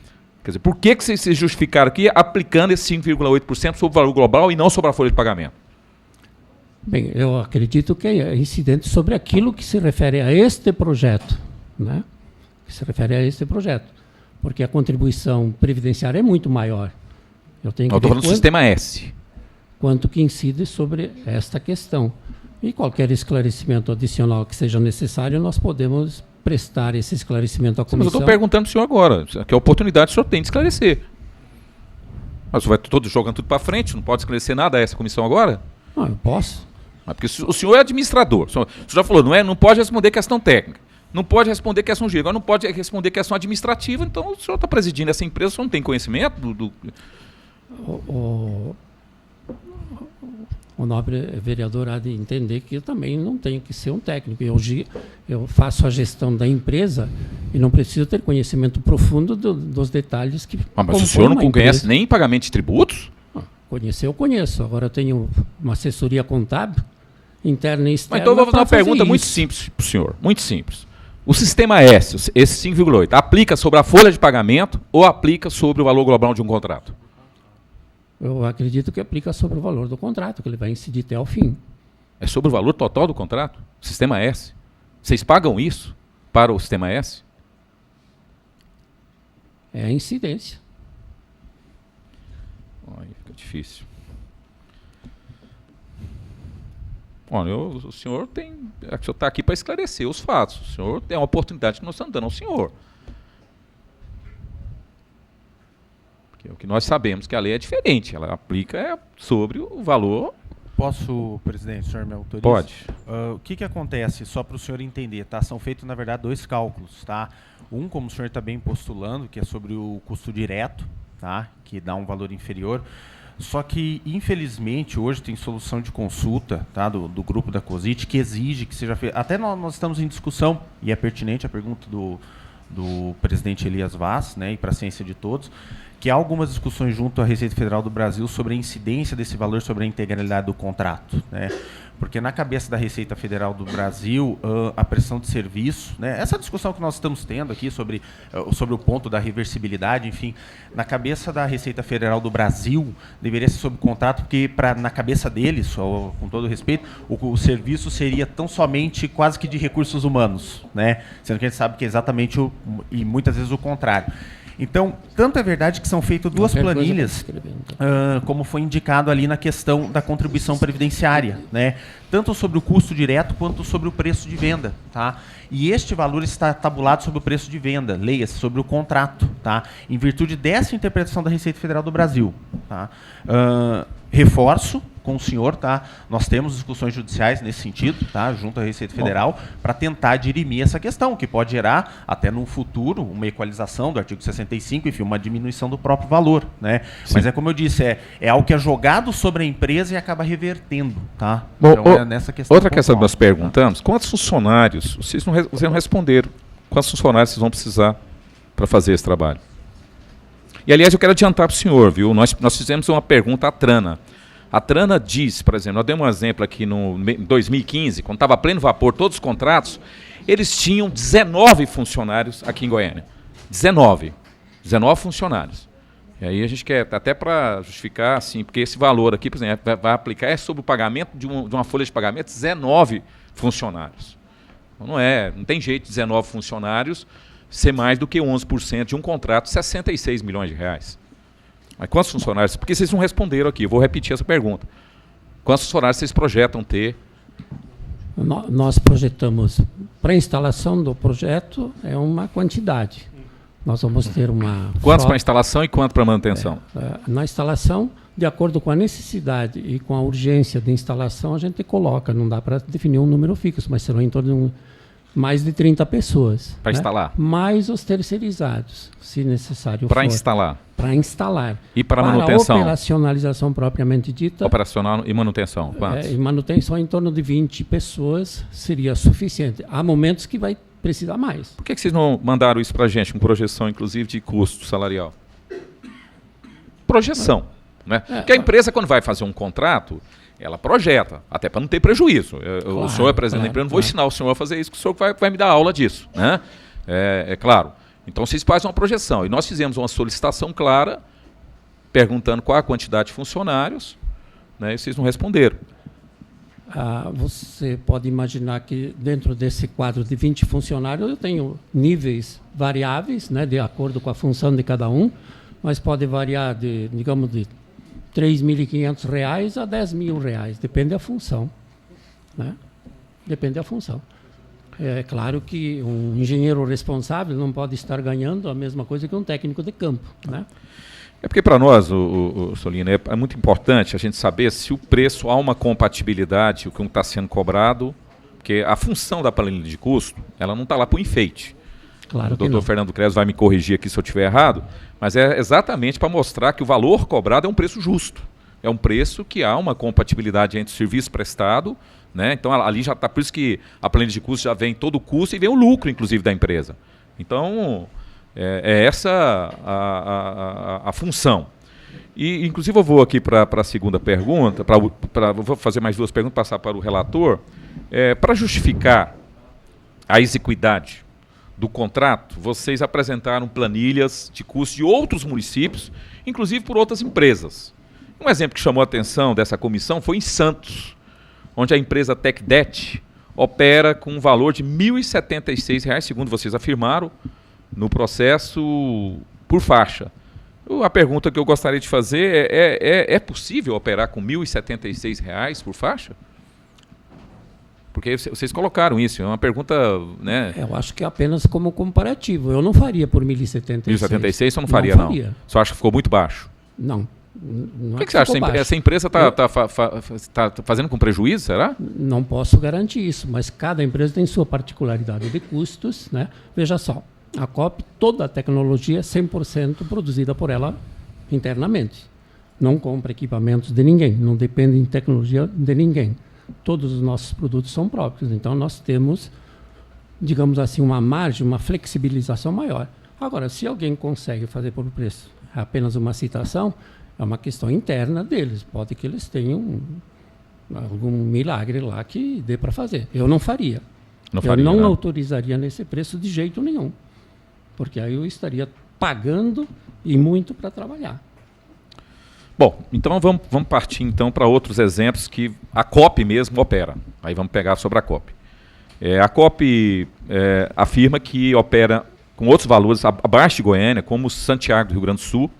Quer dizer, por que vocês se justificaram aqui aplicando esse 5,8% sobre o valor global e não sobre a folha de pagamento? Bem, eu acredito que é incidente sobre aquilo que se refere a este projeto, né? Que se refere a este projeto, porque a contribuição previdenciária é muito maior. Eu estou falando do sistema S. Quanto que incide sobre esta questão. E qualquer esclarecimento adicional que seja necessário, nós podemos prestar esse esclarecimento à comissão. Mas eu estou perguntando para o senhor agora, que oportunidade o senhor tem de esclarecer. Mas o senhor vai jogando tudo para frente, não pode esclarecer nada a essa comissão agora? Não, eu posso. Porque o senhor é administrador. O senhor já falou, não pode responder questão técnica. Não pode responder questão jurídica, agora não pode responder questão administrativa, então o senhor está presidindo essa empresa, o senhor não tem conhecimento do... O nobre vereador há de entender que eu também não tenho que ser um técnico. Eu faço a gestão da empresa e não preciso ter conhecimento profundo dos detalhes que... mas o senhor não conhece nem pagamento de tributos? Conhecer eu conheço. Agora eu tenho uma assessoria contábil, interna e externa. Mas então eu vou fazer uma pergunta muito simples para o senhor, muito simples. O sistema S, esse 5,8, aplica sobre a folha de pagamento ou aplica sobre o valor global de um contrato? Eu acredito que aplica sobre o valor do contrato, que ele vai incidir até ao fim. É sobre o valor total do contrato? Sistema S. Vocês pagam isso para o sistema S? É a incidência. Aí fica difícil. Olha, o senhor está aqui para esclarecer os fatos. O senhor tem uma oportunidade que nós estamos dando ao senhor. Porque o que nós sabemos que a lei é diferente. Ela aplica sobre o valor. Posso, presidente, o senhor me autoriza? Pode. O que acontece, só para o senhor entender, tá? São feitos, na verdade, 2 cálculos, tá? Um, como o senhor está bem postulando, que é sobre o custo direto, tá? Que dá um valor inferior. Só que, infelizmente, hoje tem solução de consulta, tá, do grupo da COSIT que exige que seja feito. Até nós estamos em discussão, e é pertinente a pergunta do presidente Elias Vaz, né, e para a ciência de todos, que há algumas discussões junto à Receita Federal do Brasil sobre a incidência desse valor sobre a integralidade do contrato, né? Porque na cabeça da Receita Federal do Brasil, a prestação de serviço, né, essa discussão que nós estamos tendo aqui sobre o ponto da reversibilidade, enfim, na cabeça da Receita Federal do Brasil, deveria ser sob contrato, porque na cabeça deles, com todo respeito, o serviço seria tão somente quase que de recursos humanos, né, sendo que a gente sabe que é exatamente e muitas vezes o contrário. Então, tanto é verdade que são feitas duas planilhas, como foi indicado ali na questão da contribuição previdenciária, né? Tanto sobre o custo direto quanto sobre o preço de venda. Tá? E este valor está tabulado sobre o preço de venda, leia-se, sobre o contrato, tá? Em virtude dessa interpretação da Receita Federal do Brasil. Tá? Reforço com o senhor, tá? Nós temos discussões judiciais nesse sentido, tá? Junto à Receita Federal, para tentar dirimir essa questão, que pode gerar, até no futuro, uma equalização do artigo 65, enfim, uma diminuição do próprio valor, né? Mas é como eu disse, é algo que é jogado sobre a empresa e acaba revertendo, tá? Bom, então, é nessa questão. Outra questão que nós perguntamos, quantos funcionários, vocês não responderam, quantos funcionários vocês vão precisar para fazer esse trabalho? E, aliás, eu quero adiantar para o senhor, viu? Nós fizemos uma pergunta à Trana. A Trana diz, por exemplo, nós demos um exemplo aqui em 2015, quando estava a pleno vapor todos os contratos, eles tinham 19 funcionários aqui em Goiânia. 19 funcionários. E aí a gente quer, até para justificar, assim, porque esse valor aqui, por exemplo, vai aplicar sobre o pagamento de uma folha de pagamento, 19 funcionários. Então não tem jeito de 19 funcionários ser mais do que 11% de um contrato de 66 milhões de reais. Mas quantos funcionários? Porque vocês não responderam aqui, eu vou repetir essa pergunta. Quantos funcionários vocês projetam ter? Nós projetamos, para a instalação do projeto, é uma quantidade. Nós vamos ter uma... Quantos para a instalação e quanto para a manutenção? Na instalação, de acordo com a necessidade e com a urgência de instalação, a gente coloca, não dá para definir um número fixo, mas serão em torno de mais de 30 pessoas. Para instalar? Mais os terceirizados, se necessário para instalar? Para instalar. E para manutenção? Para a operacionalização propriamente dita. Operacional e manutenção, quantos? Em manutenção, em torno de 20 pessoas seria suficiente. Há momentos que vai precisar mais. Por que vocês não mandaram isso para a gente, com projeção, inclusive, de custo salarial? Projeção. Né? Porque a empresa, quando vai fazer um contrato, ela projeta, até para não ter prejuízo. Claro, o senhor é presidente da empresa, não vou ensinar o senhor a fazer isso, que o senhor vai me dar aula disso. Né? É claro. Então, vocês fazem uma projeção. E nós fizemos uma solicitação clara, perguntando qual a quantidade de funcionários, né, e vocês não responderam. Você pode imaginar que dentro desse quadro de 20 funcionários eu tenho níveis variáveis, né, de acordo com a função de cada um, mas pode variar de, digamos, de R$ 3.500 a R$ 10.000, depende da função. Né? Depende da função. É claro que um engenheiro responsável não pode estar ganhando a mesma coisa que um técnico de campo. Né? É porque para nós, Solino, é muito importante a gente saber se o preço há uma compatibilidade, o que está sendo cobrado, porque a função da planilha de custo, ela não está lá para o enfeite. Claro, o doutor Fernando Creso vai me corrigir aqui se eu estiver errado, mas é exatamente para mostrar que o valor cobrado é um preço justo. É um preço que há uma compatibilidade entre o serviço prestado, né? Então ali já está, por isso que a planilha de custo já vem todo o custo e vem o lucro, inclusive, da empresa. Então, essa a função. E, inclusive, eu vou aqui para a segunda pergunta, vou fazer mais duas perguntas, passar para o relator, para justificar a exequidade do contrato, vocês apresentaram planilhas de custo de outros municípios, inclusive por outras empresas. Um exemplo que chamou a atenção dessa comissão foi em Santos, onde a empresa TecDet opera com um valor de R$ 1.076, segundo vocês afirmaram, no processo por faixa. A pergunta que eu gostaria de fazer é possível operar com R$ 1.076 por faixa? Porque vocês colocaram isso, é uma pergunta... Né? Eu acho que é apenas como comparativo. Eu não faria por 1.076. 1.076 você não faria, não? Você acha que ficou muito baixo? Não. O que você acha? Essa empresa está fazendo com prejuízo, será? Não posso garantir isso, mas cada empresa tem sua particularidade de custos. Né? Veja só, a COP, toda a tecnologia é 100% produzida por ela internamente. Não compra equipamentos de ninguém, não depende de tecnologia de ninguém. Todos os nossos produtos são próprios, então nós temos, digamos assim, uma margem, uma flexibilização maior. Agora, se alguém consegue fazer por preço apenas uma citação, é uma questão interna deles. Pode que eles tenham algum milagre lá que dê para fazer. Eu não faria. Eu não né? autorizaria nesse preço de jeito nenhum. Porque aí eu estaria pagando e muito para trabalhar. Bom, então vamos partir então para outros exemplos que a COP mesmo opera. Aí vamos pegar sobre a COP. A COP afirma que opera com outros valores abaixo de Goiânia, como Santiago do Rio Grande do Sul,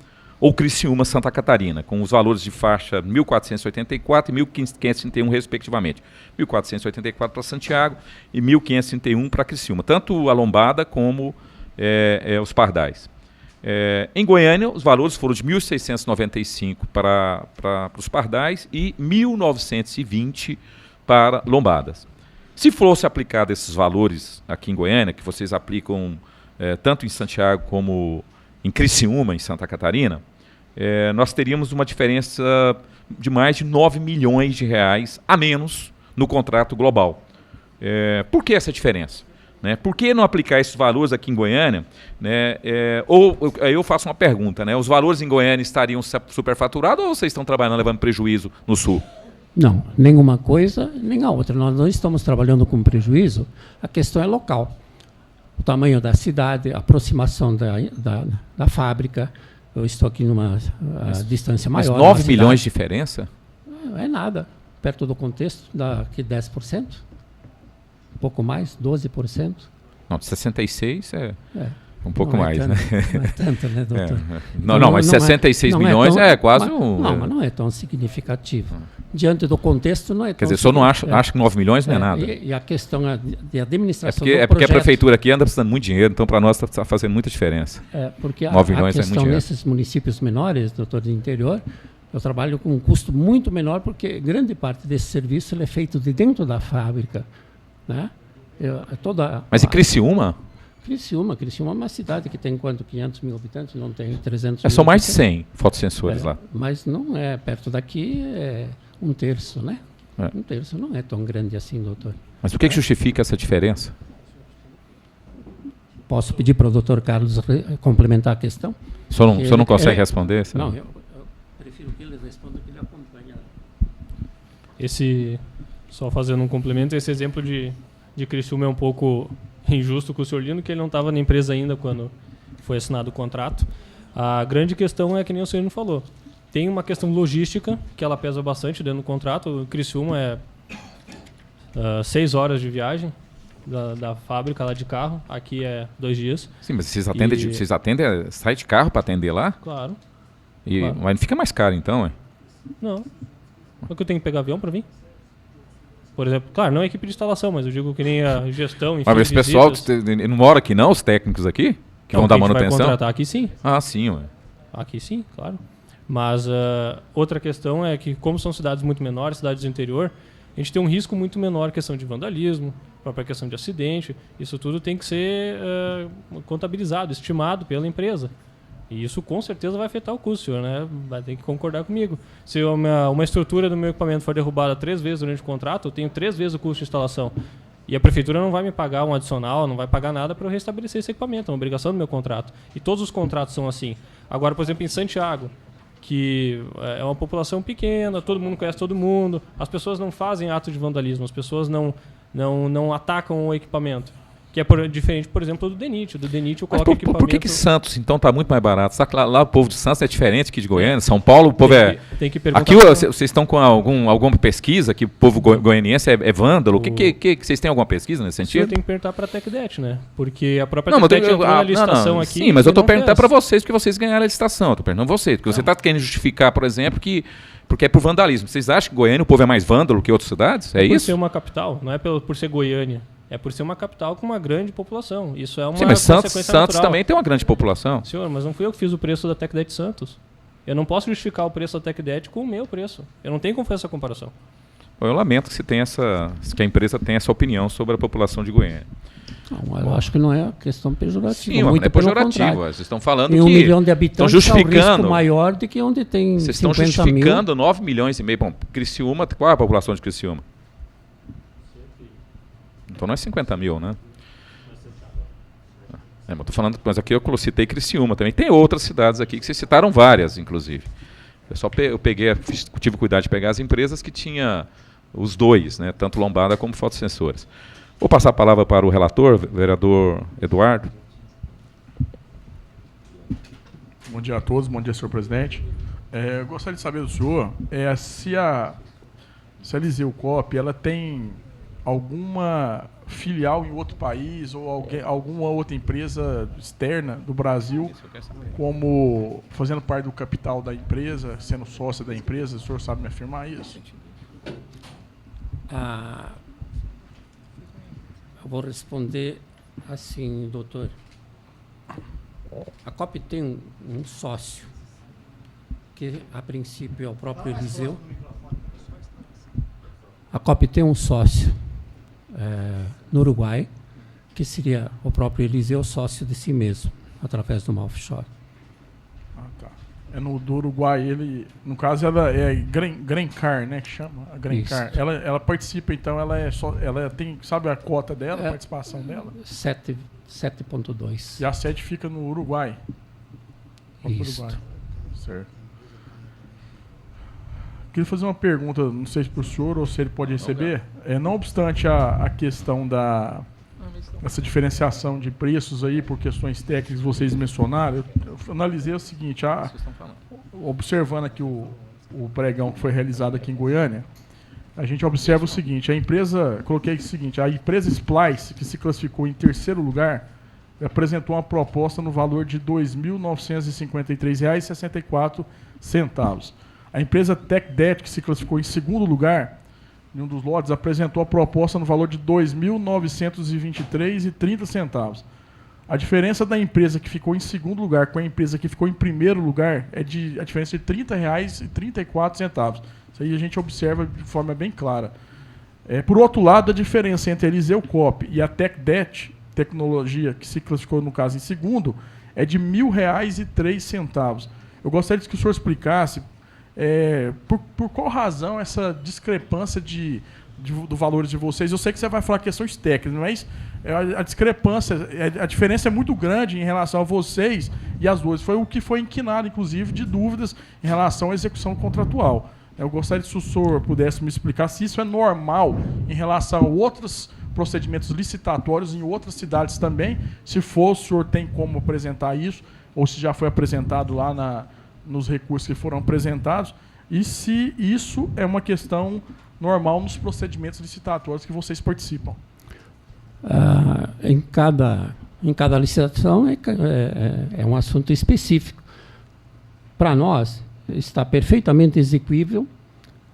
ou Criciúma, Santa Catarina, com os valores de faixa 1.484 e 1.531, respectivamente. 1.484 para Santiago e 1.531 para Criciúma, tanto a lombada como os pardais. Em Goiânia, os valores foram de 1.695 para os pardais e 1.920 para lombadas. Se fosse aplicado esses valores aqui em Goiânia, que vocês aplicam tanto em Santiago como em Criciúma, em Santa Catarina, nós teríamos uma diferença de mais de 9 milhões de reais a menos no contrato global. Por que essa diferença? Né? Por que não aplicar esses valores aqui em Goiânia? Né? Aí eu faço uma pergunta, né? Os valores em Goiânia estariam superfaturados ou vocês estão trabalhando levando prejuízo no Sul? Não, nenhuma coisa nem a outra. Nós não estamos trabalhando com prejuízo, a questão é local. O tamanho da cidade, a aproximação da fábrica. Eu estou aqui numa distância maior. Mas 9 milhões de diferença? Não é nada. Perto do contexto, dá aqui 10%. Um pouco mais, 12%. Não, 66 um pouco não mais, tanto, né? Não é tanto, né, doutor? Não, mas 66 milhões é quase um... Não, mas não é tão significativo. Diante do contexto, não é tão... Quer dizer, o senhor não acha que 9 milhões não é nada? E a questão de administração do projeto... É porque a prefeitura aqui anda precisando muito dinheiro, então para nós está fazendo muita diferença. Porque 9 milhões a questão é muito nesses municípios menores, doutor, do interior, eu trabalho com um custo muito menor, porque grande parte desse serviço ele é feito de dentro da fábrica, né? Mas em Criciúma? Criciúma é uma cidade que tem quanto? 500 mil habitantes? Não tem 300 mil. São mais de 100 fotossensores lá. Mas não é, perto daqui é um terço, né? Um terço não é tão grande assim, doutor. Mas o que justifica essa diferença? Posso pedir para o doutor Carlos complementar a questão? O senhor não consegue responder? Não, eu prefiro que ele responda, que ele acompanha. Só fazendo um complemento, esse exemplo de Criciúma é um pouco injusto com o senhor Lino, que ele não estava na empresa ainda quando foi assinado o contrato. A grande questão é que nem o senhor Lino falou. Tem uma questão logística, que ela pesa bastante dentro do contrato. O Criciúma é 6 horas de viagem da fábrica lá de carro. Aqui é 2 dias. Sim, mas vocês atendem, sai de carro para atender lá? Claro. Mas não fica mais caro então, é? Não. É que eu tenho que pegar avião para vir? Por exemplo, claro, não é equipe de instalação, mas eu digo que nem a gestão, enfim, mas esse pessoal não mora aqui não, os técnicos aqui? Que vão dar manutenção? Vai contratar aqui sim. Ah, sim, ué. Aqui sim, claro. Mas outra questão é que, como são cidades muito menores, cidades do interior, a gente tem um risco muito menor, questão de vandalismo, própria questão de acidente. Isso tudo tem que ser contabilizado, estimado pela empresa. E isso com certeza vai afetar o custo, senhor, né? Vai ter que concordar comigo. Se uma estrutura do meu equipamento for derrubada 3 vezes durante o contrato, eu tenho 3 vezes o custo de instalação. E a prefeitura não vai me pagar um adicional, não vai pagar nada para eu restabelecer esse equipamento. É uma obrigação do meu contrato. E todos os contratos são assim. Agora, por exemplo, em Santiago, que é uma população pequena, todo mundo conhece todo mundo, as pessoas não fazem ato de vandalismo, as pessoas não atacam o equipamento. Que é diferente, por exemplo, do DENIT. Do DENIT eu coloco equipamento... Por que Santos, então, está muito mais barato? Sabe que lá o povo de Santos é diferente que de Goiânia? São Paulo, o povo Tem que perguntar... Aqui vocês estão com alguma pesquisa que o povo goianiense é vândalo? Vocês têm alguma pesquisa nesse sentido? Eu tenho que perguntar para a TecDet, né? Porque a própria TecDet entrou na licitação aqui... Sim, mas eu estou perguntando para vocês, porque vocês ganharam a licitação. Estou perguntando vocês, porque você está querendo justificar, por exemplo, porque é por vandalismo. Vocês acham que Goiânia o povo é mais vândalo que outras cidades? É isso? Por ser uma capital, não é por ser Goiânia. É por ser uma capital com uma grande população. Isso é uma consequência natural. Santos também tem uma grande população. Senhor, mas não fui eu que fiz o preço da TecDet Santos. Eu não posso justificar o preço da TecDet com o meu preço. Eu não tenho como fazer essa comparação. Eu lamento que a empresa tenha essa opinião sobre a população de Goiânia. Não, eu acho que não é questão pejorativa. Sim, não é pejorativa. Vocês estão falando que 1 milhão de habitantes estão justificando, é um risco maior do que onde tem 50 mil. Vocês estão justificando 9 milhões e meio. Bom, Criciúma, qual é a população de Criciúma? Então não é 50 mil, né? Mas tô falando, mas aqui eu citei Criciúma também. Tem outras cidades aqui que vocês citaram várias, inclusive. Eu tive cuidado de pegar as empresas que tinha os dois, né, tanto lombada como fotossensores. Vou passar a palavra para o relator, vereador Eduardo. Bom dia a todos, bom dia, senhor presidente. Eu gostaria de saber do senhor se a Eliseu Cop ela tem alguma filial em outro país ou alguma outra empresa externa do Brasil, como fazendo parte do capital da empresa, sendo sócia da empresa. O senhor sabe me afirmar isso? Eu vou responder assim, doutor. A COP tem um sócio, que a princípio é o próprio Eliseu. A COP tem um sócio no Uruguai, que seria o próprio Eliseu, sócio de si mesmo, através de uma offshore. Tá. Do Uruguai, no caso, ela é Grencar, né, que chama? A Grencar. Ela participa, então, ela tem, sabe a cota dela, a participação dela? 7,2. E a sede fica no Uruguai. Isso. Uruguai. Certo. Queria fazer uma pergunta, não sei se para o senhor ou se ele pode receber. Não obstante a questão essa diferenciação de preços aí, por questões técnicas que vocês mencionaram, eu analisei o seguinte, observando aqui o pregão que foi realizado aqui em Goiânia, a gente observa o seguinte, a empresa Splice, que se classificou em terceiro lugar, apresentou uma proposta no valor de R$ 2.953,64. A empresa TechDet, que se classificou em segundo lugar, em um dos lotes, apresentou a proposta no valor de R$ 2.923,30. A diferença da empresa que ficou em segundo lugar com a empresa que ficou em primeiro lugar a diferença de R$ 30,34. Isso aí a gente observa de forma bem clara. Por outro lado, a diferença entre a Eliseu Cop e a TechDet, tecnologia que se classificou, no caso, em segundo, é de R$ 1.000,03. Eu gostaria que o senhor explicasse por qual razão essa discrepância do valores de vocês. Eu sei que você vai falar questões técnicas, mas a discrepância, a diferença é muito grande em relação a vocês e as duas. Foi o que foi inquinado, inclusive, de dúvidas em relação à execução contratual. Eu gostaria que o senhor pudesse me explicar se isso é normal em relação a outros procedimentos licitatórios em outras cidades também. Se for, o senhor tem como apresentar isso, ou se já foi apresentado lá nos recursos que foram apresentados, e se isso é uma questão normal nos procedimentos licitatórios que vocês participam. Em cada licitação é um assunto específico. Para nós, está perfeitamente execuível,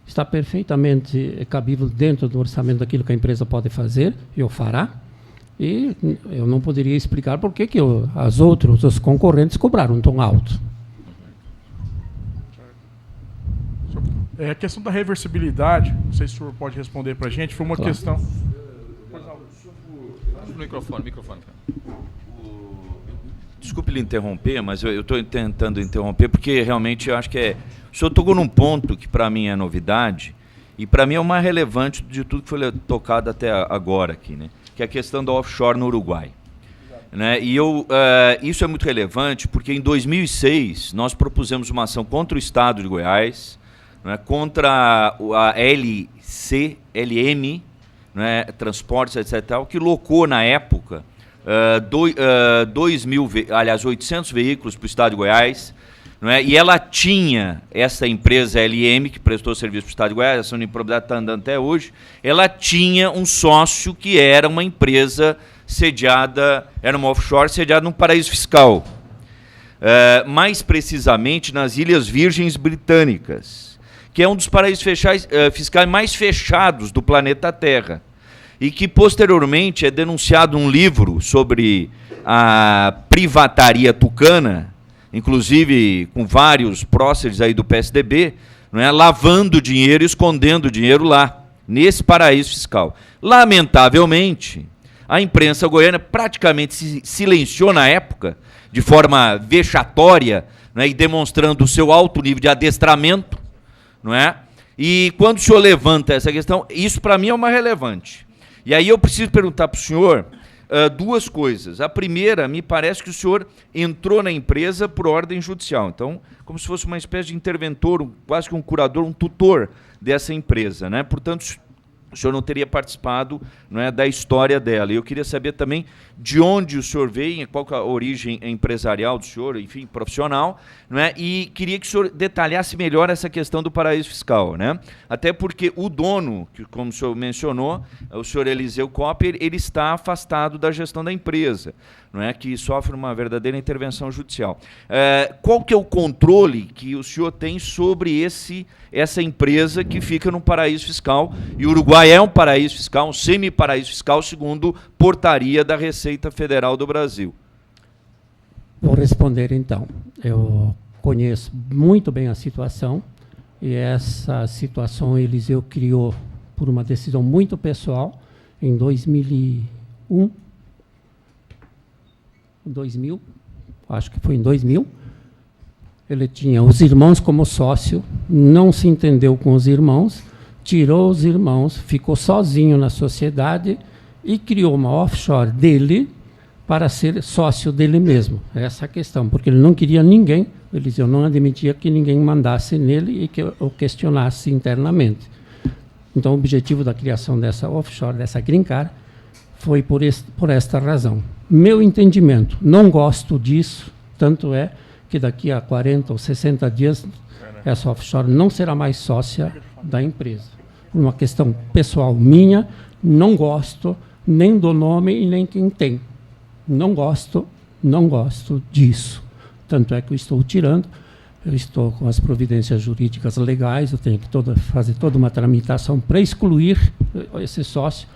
está perfeitamente cabível dentro do orçamento daquilo que a empresa pode fazer e o fará. E eu não poderia explicar por que os concorrentes cobraram tão alto. A questão da reversibilidade, não sei se o senhor pode responder para a gente, foi uma questão... Microfone. Desculpe lhe interromper, mas eu estou tentando interromper porque realmente eu acho que o senhor tocou num ponto que para mim é novidade e para mim é o mais relevante de tudo que foi tocado até agora aqui, né? Que é a questão da offshore no Uruguai. Né? E isso é muito relevante porque em 2006 nós propusemos uma ação contra o Estado de Goiás, né, contra a LM, né, Transportes, etc., que locou na época 800 veículos para o Estado de Goiás, né, e ela tinha, essa empresa LM, que prestou serviço para o Estado de Goiás, essa improbidade está andando até hoje, ela tinha um sócio que era uma empresa sediada, era uma offshore sediada num paraíso fiscal, mais precisamente nas Ilhas Virgens Britânicas, que é um dos paraísos fiscais mais fechados do planeta Terra, e que, posteriormente, é denunciado um livro sobre a privataria tucana, inclusive com vários próceres aí do PSDB, não é, lavando dinheiro e escondendo dinheiro lá, nesse paraíso fiscal. Lamentavelmente, a imprensa goiana praticamente se silenciou na época, de forma vexatória, né, e demonstrando o seu alto nível de adestramento, não é? E quando o senhor levanta essa questão, isso para mim é o mais relevante. E aí eu preciso perguntar para o senhor, duas coisas. A primeira, me parece que o senhor entrou na empresa por ordem judicial. Então, como se fosse uma espécie de interventor, quase que um curador, um tutor dessa empresa, né? Portanto, o senhor não teria participado, não é, da história dela. E eu queria saber também de onde o senhor veio, qual que é a origem empresarial do senhor, enfim, profissional, não é? E queria que o senhor detalhasse melhor essa questão do paraíso fiscal, né? Até porque o dono, que, como o senhor mencionou, o senhor Eliseu Kopp, ele está afastado da gestão da empresa, não é? Que sofre uma verdadeira intervenção judicial. Qual que é o controle que o senhor tem sobre essa empresa que fica num paraíso fiscal? E o Uruguai é um paraíso fiscal, um semi-paraíso fiscal, segundo portaria da Receita Federal do Brasil. Vou responder, então. Eu conheço muito bem a situação, e essa situação Eliseu criou por uma decisão muito pessoal em 2000, acho que foi em 2000. Ele tinha os irmãos como sócio, não se entendeu com os irmãos, tirou os irmãos, ficou sozinho na sociedade e criou uma offshore dele para ser sócio dele mesmo. Essa é a questão, porque ele não queria ninguém, Eliseu não admitia que ninguém mandasse nele e que o questionasse internamente. Então, o objetivo da criação dessa offshore, dessa green card, foi por esta razão. Meu entendimento, não gosto disso, tanto é que daqui a 40 ou 60 dias essa offshore não será mais sócia da empresa. Por uma questão pessoal minha, não gosto nem do nome e nem quem tem. Não gosto disso. Tanto é que eu estou tirando, eu estou com as providências jurídicas legais, eu tenho que fazer toda uma tramitação para excluir esse sócio.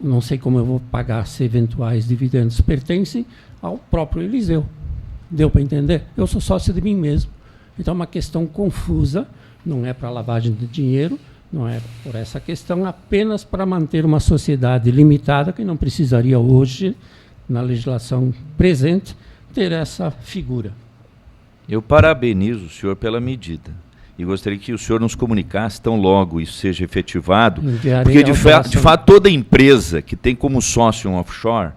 Não sei como eu vou pagar se eventuais dividendos pertencem ao próprio Eliseu. Deu para entender? Eu sou sócio de mim mesmo. Então é uma questão confusa, não é para lavagem de dinheiro, não é por essa questão, apenas para manter uma sociedade limitada que não precisaria hoje, na legislação presente, ter essa figura. Eu parabenizo o senhor pela medida e gostaria que o senhor nos comunicasse tão logo isso seja efetivado, porque de fato toda empresa que tem como sócio um offshore,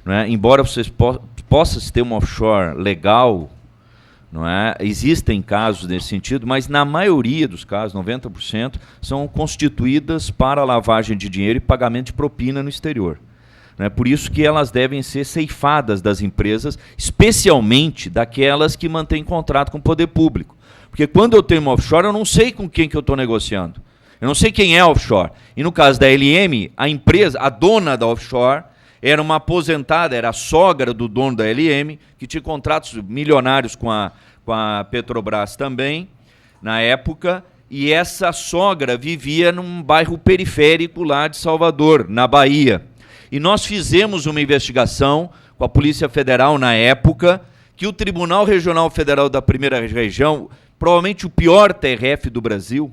não é, embora vocês possa ter um offshore legal, não é, existem casos nesse sentido, mas na maioria dos casos, 90%, são constituídas para lavagem de dinheiro e pagamento de propina no exterior. Não é por isso que elas devem ser ceifadas das empresas, especialmente daquelas que mantêm contrato com o poder público. Porque quando eu tenho uma offshore, eu não sei com quem que eu estou negociando. Eu não sei quem é offshore. E no caso da LM, a empresa, a dona da offshore, era uma aposentada, era a sogra do dono da LM, que tinha contratos milionários com a Petrobras também, na época, e essa sogra vivia num bairro periférico lá de Salvador, na Bahia. E nós fizemos uma investigação com a Polícia Federal na época, que o Tribunal Regional Federal da Primeira Região, provavelmente o pior TRF do Brasil,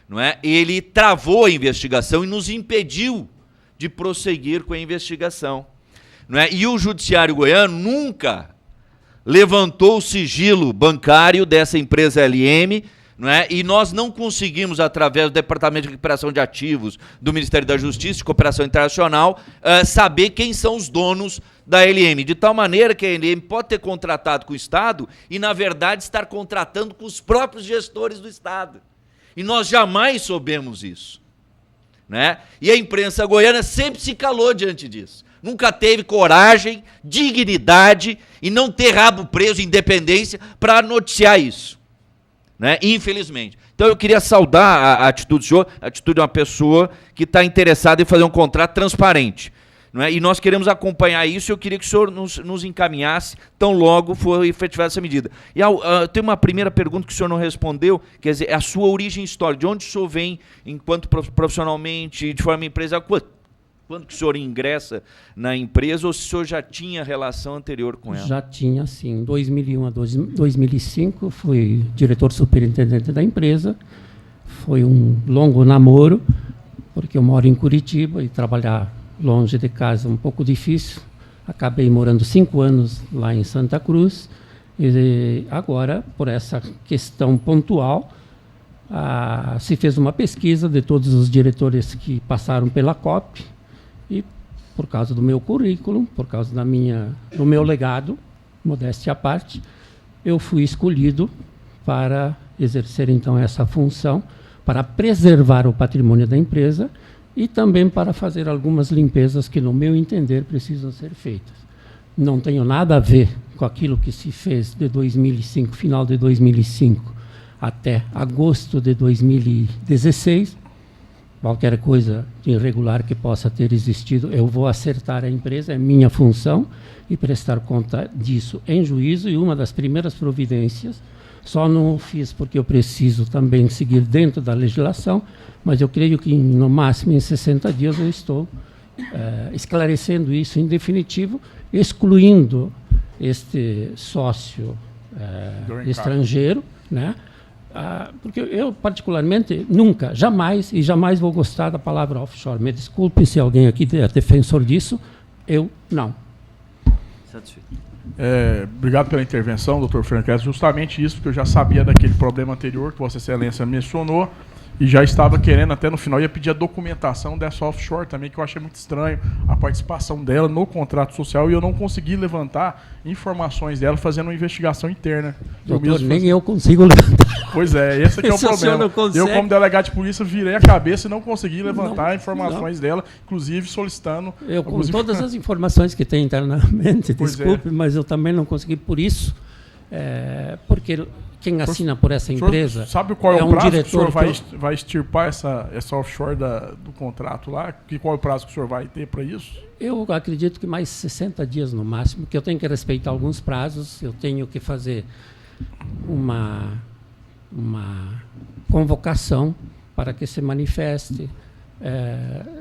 não é? Ele travou a investigação e nos impediu de prosseguir com a investigação. Não é? E o Judiciário Goiano nunca levantou o sigilo bancário dessa empresa LM, não é? E nós não conseguimos, através do Departamento de Recuperação de Ativos do Ministério da Justiça e Cooperação Internacional, saber quem são os donos da LM, de tal maneira que a LM pode ter contratado com o Estado e, na verdade, estar contratando com os próprios gestores do Estado. E nós jamais soubemos isso. Né? E a imprensa goiana sempre se calou diante disso. Nunca teve coragem, dignidade e não ter rabo preso, independência, para noticiar isso. Né? Infelizmente. Então eu queria saudar a atitude do senhor, a atitude de uma pessoa que está interessada em fazer um contrato transparente. Não é? E nós queremos acompanhar isso e eu queria que o senhor nos encaminhasse tão logo for efetivada essa medida. E tem uma primeira pergunta que o senhor não respondeu, quer dizer, a sua origem histórica, de onde o senhor vem enquanto profissionalmente, de forma empresarial, quando que o senhor ingressa na empresa ou se o senhor já tinha relação anterior com ela? Já tinha, sim. Em 2001 a 2005, fui diretor superintendente da empresa. Foi um longo namoro, porque eu moro em Curitiba e trabalhar longe de casa um pouco difícil. Acabei morando 5 anos lá em Santa Cruz. E agora, por essa questão pontual, se fez uma pesquisa de todos os diretores que passaram pela COP, e por causa do meu currículo, por causa do meu legado, modéstia à parte, eu fui escolhido para exercer, então, essa função, para preservar o patrimônio da empresa e também para fazer algumas limpezas que, no meu entender, precisam ser feitas. Não tenho nada a ver com aquilo que se fez de 2005, final de 2005, até agosto de 2016. Qualquer coisa de irregular que possa ter existido, eu vou acertar a empresa, é minha função, e prestar conta disso em juízo. E uma das primeiras providências, só não fiz porque eu preciso também seguir dentro da legislação, mas eu creio que no máximo em 60 dias eu estou esclarecendo isso em definitivo, excluindo este sócio estrangeiro, né? Porque eu, particularmente, nunca, jamais vou gostar da palavra offshore. Me desculpe se alguém aqui é defensor disso, eu não. Satisfeito. Obrigado pela intervenção, doutor Fernando Castro. Justamente isso, porque eu já sabia daquele problema anterior que Vossa Excelência mencionou, e já estava querendo, até no final, ia pedir a documentação dessa offshore também, que eu achei muito estranho a participação dela no contrato social, e eu não consegui levantar informações dela fazendo uma investigação interna. Doutor, nem eu consigo levantar. Pois é, esse aqui é o problema. Eu, como delegado de polícia, virei a cabeça e não consegui levantar informações dela, inclusive solicitando... Eu, com todas as informações que tem internamente, desculpe, mas eu também não consegui por isso, porque... Quem assina por essa empresa sabe qual é o prazo diretor que o senhor vai extirpar essa offshore do contrato lá? Qual é o prazo que o senhor vai ter para isso? Eu acredito que mais 60 dias no máximo, que eu tenho que respeitar alguns prazos, eu tenho que fazer uma convocação para que se manifeste.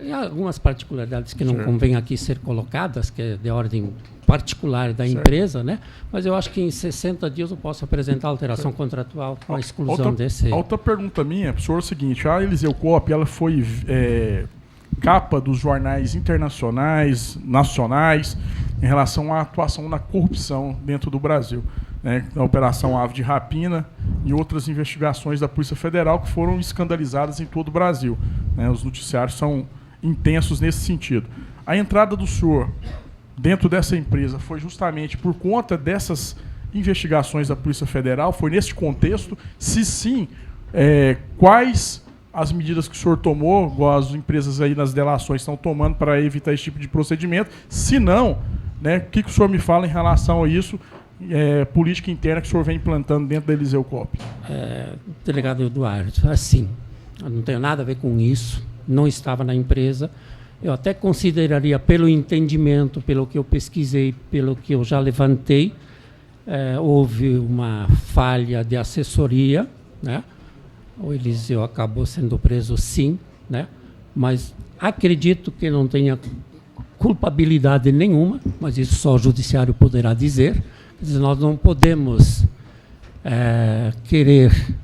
E algumas particularidades que não convém aqui ser colocadas, que é de ordem particular da empresa, né? Mas eu acho que em 60 dias eu posso apresentar alteração contratual com a exclusão desse... Outra pergunta minha, professor, é o seguinte: a Eliseu Coop, ela foi capa dos jornais internacionais, nacionais, em relação à atuação na corrupção dentro do Brasil, né? Na Operação Ave de Rapina e outras investigações da Polícia Federal que foram escandalizadas em todo o Brasil, né? Os noticiários são intensos nesse sentido. A entrada do senhor dentro dessa empresa foi justamente por conta dessas investigações da Polícia Federal? Foi nesse contexto? Se sim, quais as medidas que o senhor tomou, igual as empresas aí nas delações estão tomando para evitar esse tipo de procedimento? Se não, né, o que o senhor me fala em relação a isso, política interna que o senhor vem implantando dentro da Eliseu Coop? Delegado Eduardo, assim, eu não tenho nada a ver com isso, não estava na empresa. Eu até consideraria, pelo entendimento, pelo que eu pesquisei, pelo que eu já levantei, houve uma falha de assessoria, né? O Eliseu acabou sendo preso, sim, né? Mas acredito que não tenha culpabilidade nenhuma, mas isso só o judiciário poderá dizer. Quer dizer, nós não podemos querer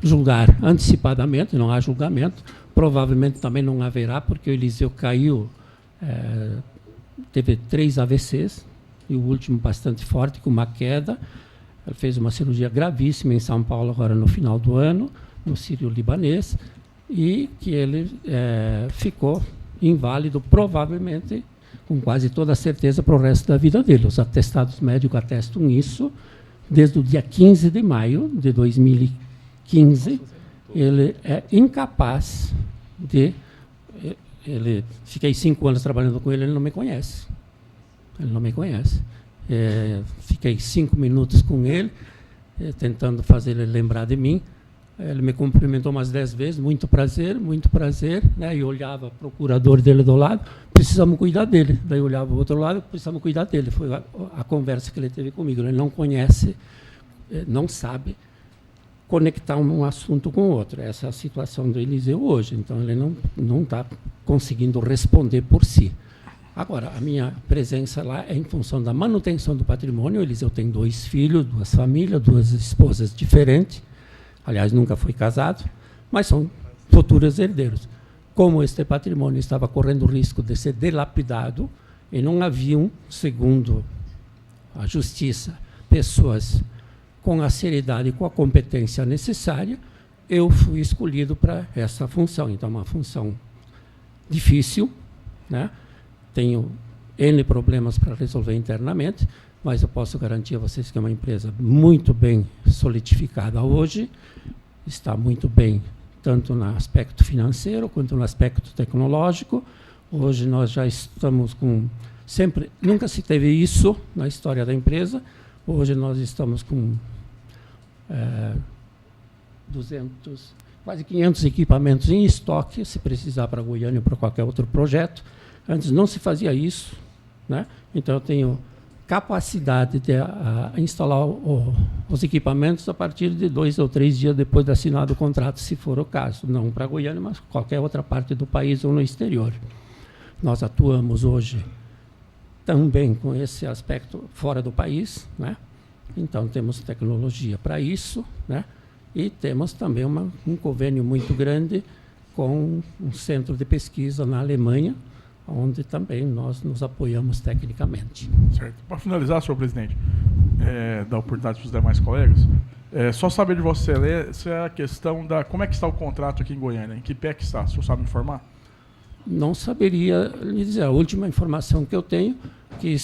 julgar antecipadamente, não há julgamento. Provavelmente também não haverá, porque o Eliseu caiu, teve 3 AVCs, e o último bastante forte, com uma queda. Ele fez uma cirurgia gravíssima em São Paulo, agora no final do ano, no Sírio-Libanês, e que ele ficou inválido, provavelmente, com quase toda a certeza, para o resto da vida dele. Os atestados médicos atestam isso. Desde o dia 15 de maio de 2015, ele é incapaz de... Fiquei 5 anos trabalhando com ele, ele não me conhece. Ele não me conhece. Fiquei 5 minutos com ele, tentando fazer ele lembrar de mim. Ele me cumprimentou umas 10 vezes, muito prazer, né? E olhava o procurador dele do lado, precisamos cuidar dele. Daí olhava o outro lado, precisamos cuidar dele. Foi a conversa que ele teve comigo. Ele não conhece, não sabe conectar um assunto com o outro. Essa é a situação do Eliseu hoje. Então, ele não está conseguindo responder por si. Agora, a minha presença lá é em função da manutenção do patrimônio. O Eliseu tem 2 filhos, 2 famílias, 2 esposas diferentes. Aliás, nunca foi casado, mas são futuros herdeiros. Como este patrimônio estava correndo o risco de ser dilapidado e não haviam, segundo a Justiça, pessoas com a seriedade e com a competência necessária, eu fui escolhido para essa função. Então, uma função difícil, né? Tenho N problemas para resolver internamente, mas eu posso garantir a vocês que é uma empresa muito bem solidificada hoje, está muito bem tanto no aspecto financeiro quanto no aspecto tecnológico. Hoje nós já estamos com... nunca se teve isso na história da empresa. Hoje nós estamos com 200, quase 500 equipamentos em estoque, se precisar para Goiânia ou para qualquer outro projeto. Antes não se fazia isso, né? Então eu tenho capacidade de instalar os equipamentos a partir de 2 ou 3 dias depois de assinado o contrato, se for o caso. Não para Goiânia, mas qualquer outra parte do país ou no exterior. Nós atuamos hoje também com esse aspecto fora do país, né? Então temos tecnologia para isso, né? E temos também um convênio muito grande com um centro de pesquisa na Alemanha, onde também nós nos apoiamos tecnicamente. Certo. Para finalizar, senhor presidente, dar oportunidade para os demais colegas, só saber de você, essa é a questão da... Como é que está o contrato aqui em Goiânia? Em que pé que está? O senhor sabe informar? Não saberia lhe dizer. A última informação que eu tenho que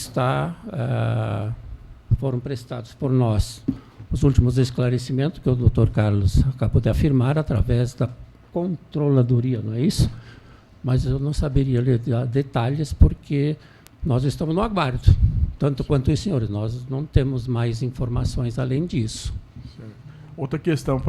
foram prestados por nós os últimos esclarecimentos que o Dr. Carlos acabou de afirmar através da controladoria, não é isso? Mas eu não saberia lhe dar detalhes porque nós estamos no aguardo, tanto quanto os senhores. Nós não temos mais informações além disso. Certo. Outra questão,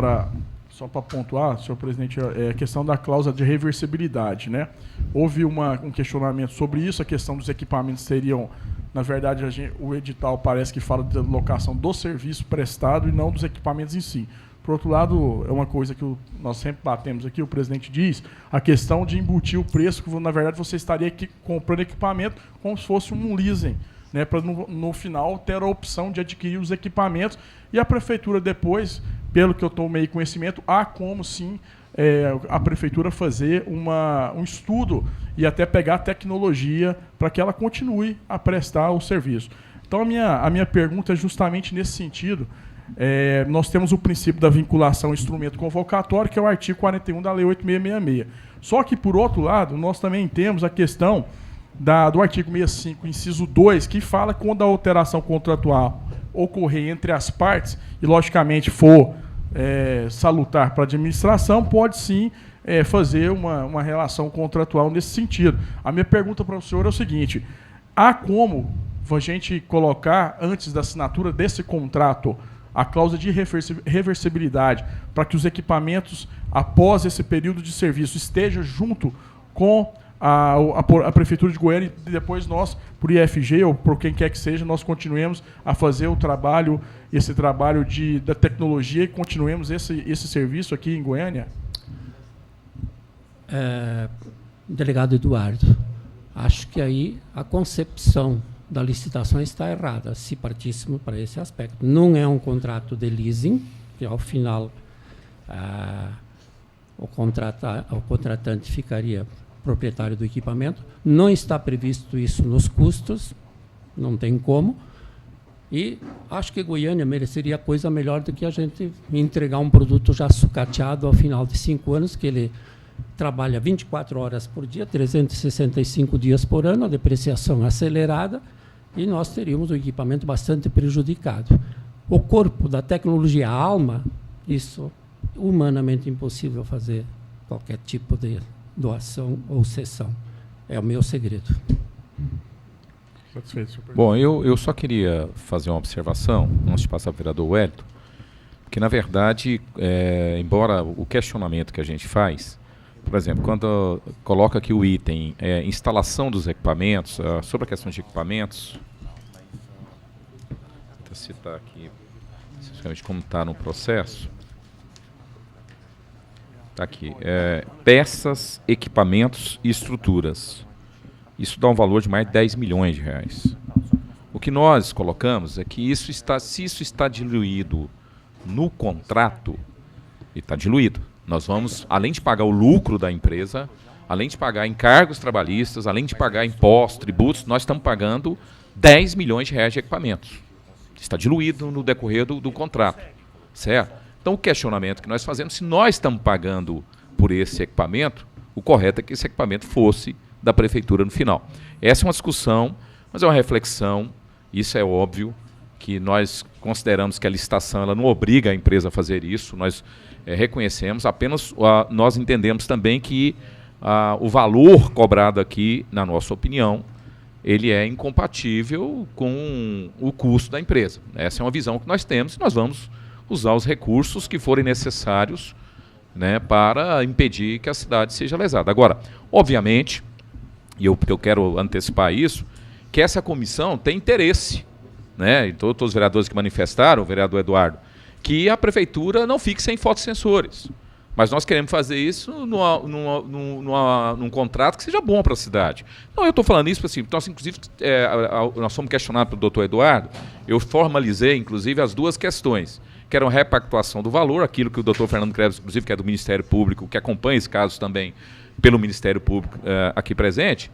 só para pontuar, senhor presidente, é a questão da cláusula de reversibilidade, né? Houve um questionamento sobre isso, a questão dos equipamentos seriam, na verdade, o edital parece que fala da locação do serviço prestado e não dos equipamentos em si. Por outro lado, é uma coisa que nós sempre batemos aqui, o presidente diz, a questão de embutir o preço, que na verdade você estaria comprando equipamento como se fosse um leasing, né, para no final ter a opção de adquirir os equipamentos. E a prefeitura depois, pelo que eu tomei conhecimento, há como sim a prefeitura fazer um estudo e até pegar a tecnologia para que ela continue a prestar o serviço. Então a minha pergunta é justamente nesse sentido. Nós temos o princípio da vinculação ao instrumento convocatório, que é o artigo 41 da Lei 8666. Só que, por outro lado, nós também temos a questão do artigo 65, inciso 2, que fala que quando a alteração contratual ocorrer entre as partes, e logicamente for salutar para a administração, pode sim fazer uma relação contratual nesse sentido. A minha pergunta para o senhor é o seguinte: há como a gente colocar, antes da assinatura desse contrato, a cláusula de reversibilidade, para que os equipamentos, após esse período de serviço, estejam junto com a Prefeitura de Goiânia, e depois nós, por IFG ou por quem quer que seja, nós continuemos a fazer esse trabalho da tecnologia e continuemos esse serviço aqui em Goiânia? Delegado Eduardo, acho que aí a concepção da licitação está errada, se partíssemos para esse aspecto. Não é um contrato de leasing, que ao final o contratante ficaria proprietário do equipamento. Não está previsto isso nos custos, não tem como. E acho que Goiânia mereceria coisa melhor do que a gente entregar um produto já sucateado ao final de 5 anos, que ele trabalha 24 horas por dia, 365 dias por ano, a depreciação acelerada, e nós teríamos um equipamento bastante prejudicado. O corpo da tecnologia, a alma, isso humanamente impossível fazer qualquer tipo de doação ou cessão. É o meu segredo. Bom, eu só queria fazer uma observação, antes de passar para o vereador Wellington, que, na verdade, embora o questionamento que a gente faz, por exemplo, quando coloca aqui o item instalação dos equipamentos, sobre a questão de equipamentos, vou citar aqui, especificamente como está no processo, está aqui, peças, equipamentos e estruturas. Isso dá um valor de mais de 10 milhões de reais. O que nós colocamos é que se isso está diluído no contrato, e está diluído, nós vamos, além de pagar o lucro da empresa, além de pagar encargos trabalhistas, além de pagar impostos, tributos, nós estamos pagando 10 milhões de reais de equipamentos. Está diluído no decorrer do contrato, certo? Então, o questionamento que nós fazemos, se nós estamos pagando por esse equipamento, o correto é que esse equipamento fosse da prefeitura no final. Essa é uma discussão, mas é uma reflexão, isso é óbvio, que nós consideramos que a licitação ela não obriga a empresa a fazer isso, nós reconhecemos, apenas nós entendemos também que o valor cobrado aqui, na nossa opinião, ele é incompatível com o custo da empresa. Essa é uma visão que nós temos e nós vamos usar os recursos que forem necessários, né, para impedir que a cidade seja lesada. Agora, obviamente, e eu quero antecipar isso, que essa comissão tem interesse, né, e todos os vereadores que manifestaram, o vereador Eduardo, que a prefeitura não fique sem fotossensores. Mas nós queremos fazer isso num contrato que seja bom para a cidade. Não, eu estou falando isso assim, nós, inclusive, nós fomos questionados pelo doutor Eduardo, eu formalizei, inclusive, as duas questões, que eram repactuação do valor, aquilo que o doutor Fernando Kreves, inclusive, que é do Ministério Público, que acompanha esse caso também pelo Ministério Público aqui presente,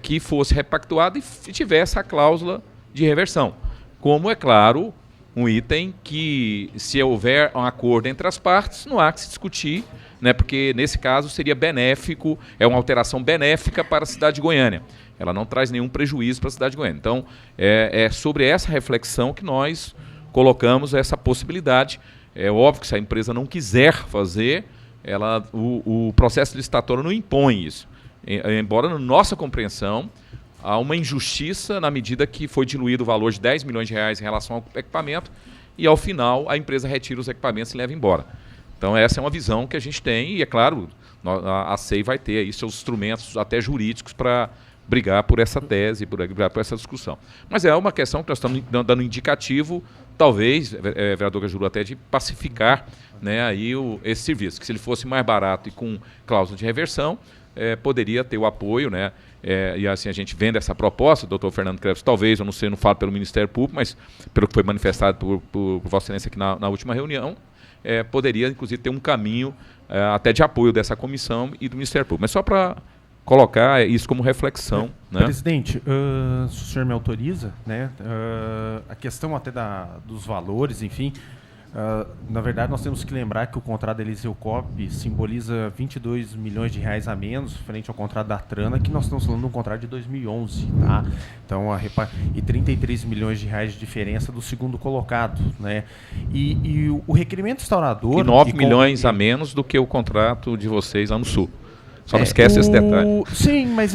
que fosse repactuado e tivesse a cláusula de reversão. Como, é claro, um item que, se houver um acordo entre as partes, não há que se discutir, né, porque, nesse caso, seria benéfico, é uma alteração benéfica para a cidade de Goiânia. Ela não traz nenhum prejuízo para a cidade de Goiânia. Então, é sobre essa reflexão que nós colocamos essa possibilidade. É óbvio que se a empresa não quiser fazer, o processo licitatório não impõe isso. Embora, na nossa compreensão, há uma injustiça na medida que foi diluído o valor de R$10 milhões em relação ao equipamento e, ao final, a empresa retira os equipamentos e leva embora. Então, essa é uma visão que a gente tem e, é claro, a SEI vai ter aí seus instrumentos até jurídicos para brigar por essa tese, brigar por essa discussão. Mas é uma questão que nós estamos dando indicativo, talvez, vereador Cajuru, até de pacificar, né, aí esse serviço, que se ele fosse mais barato e com cláusula de reversão, poderia ter o apoio, né? E assim a gente vendo essa proposta, o doutor Fernando Kreves, talvez, eu não sei, não falo pelo Ministério Público, mas pelo que foi manifestado por Vossa Excelência aqui na última reunião, poderia, inclusive, ter um caminho até de apoio dessa comissão e do Ministério Público. Mas só para colocar isso como reflexão. Né? Presidente, se o senhor me autoriza, né, a questão até dos valores, enfim, na verdade nós temos que lembrar que o contrato da Eliseu Cop simboliza R$22 milhões a menos frente ao contrato da Trana, que nós estamos falando de um contrato de 2011, tá? Então, e R$33 milhões de diferença do segundo colocado, né? E o requerimento instaurador... E 9 milhões a menos do que o contrato de vocês lá no Sul. Só não esquece esse detalhe. Sim, mas...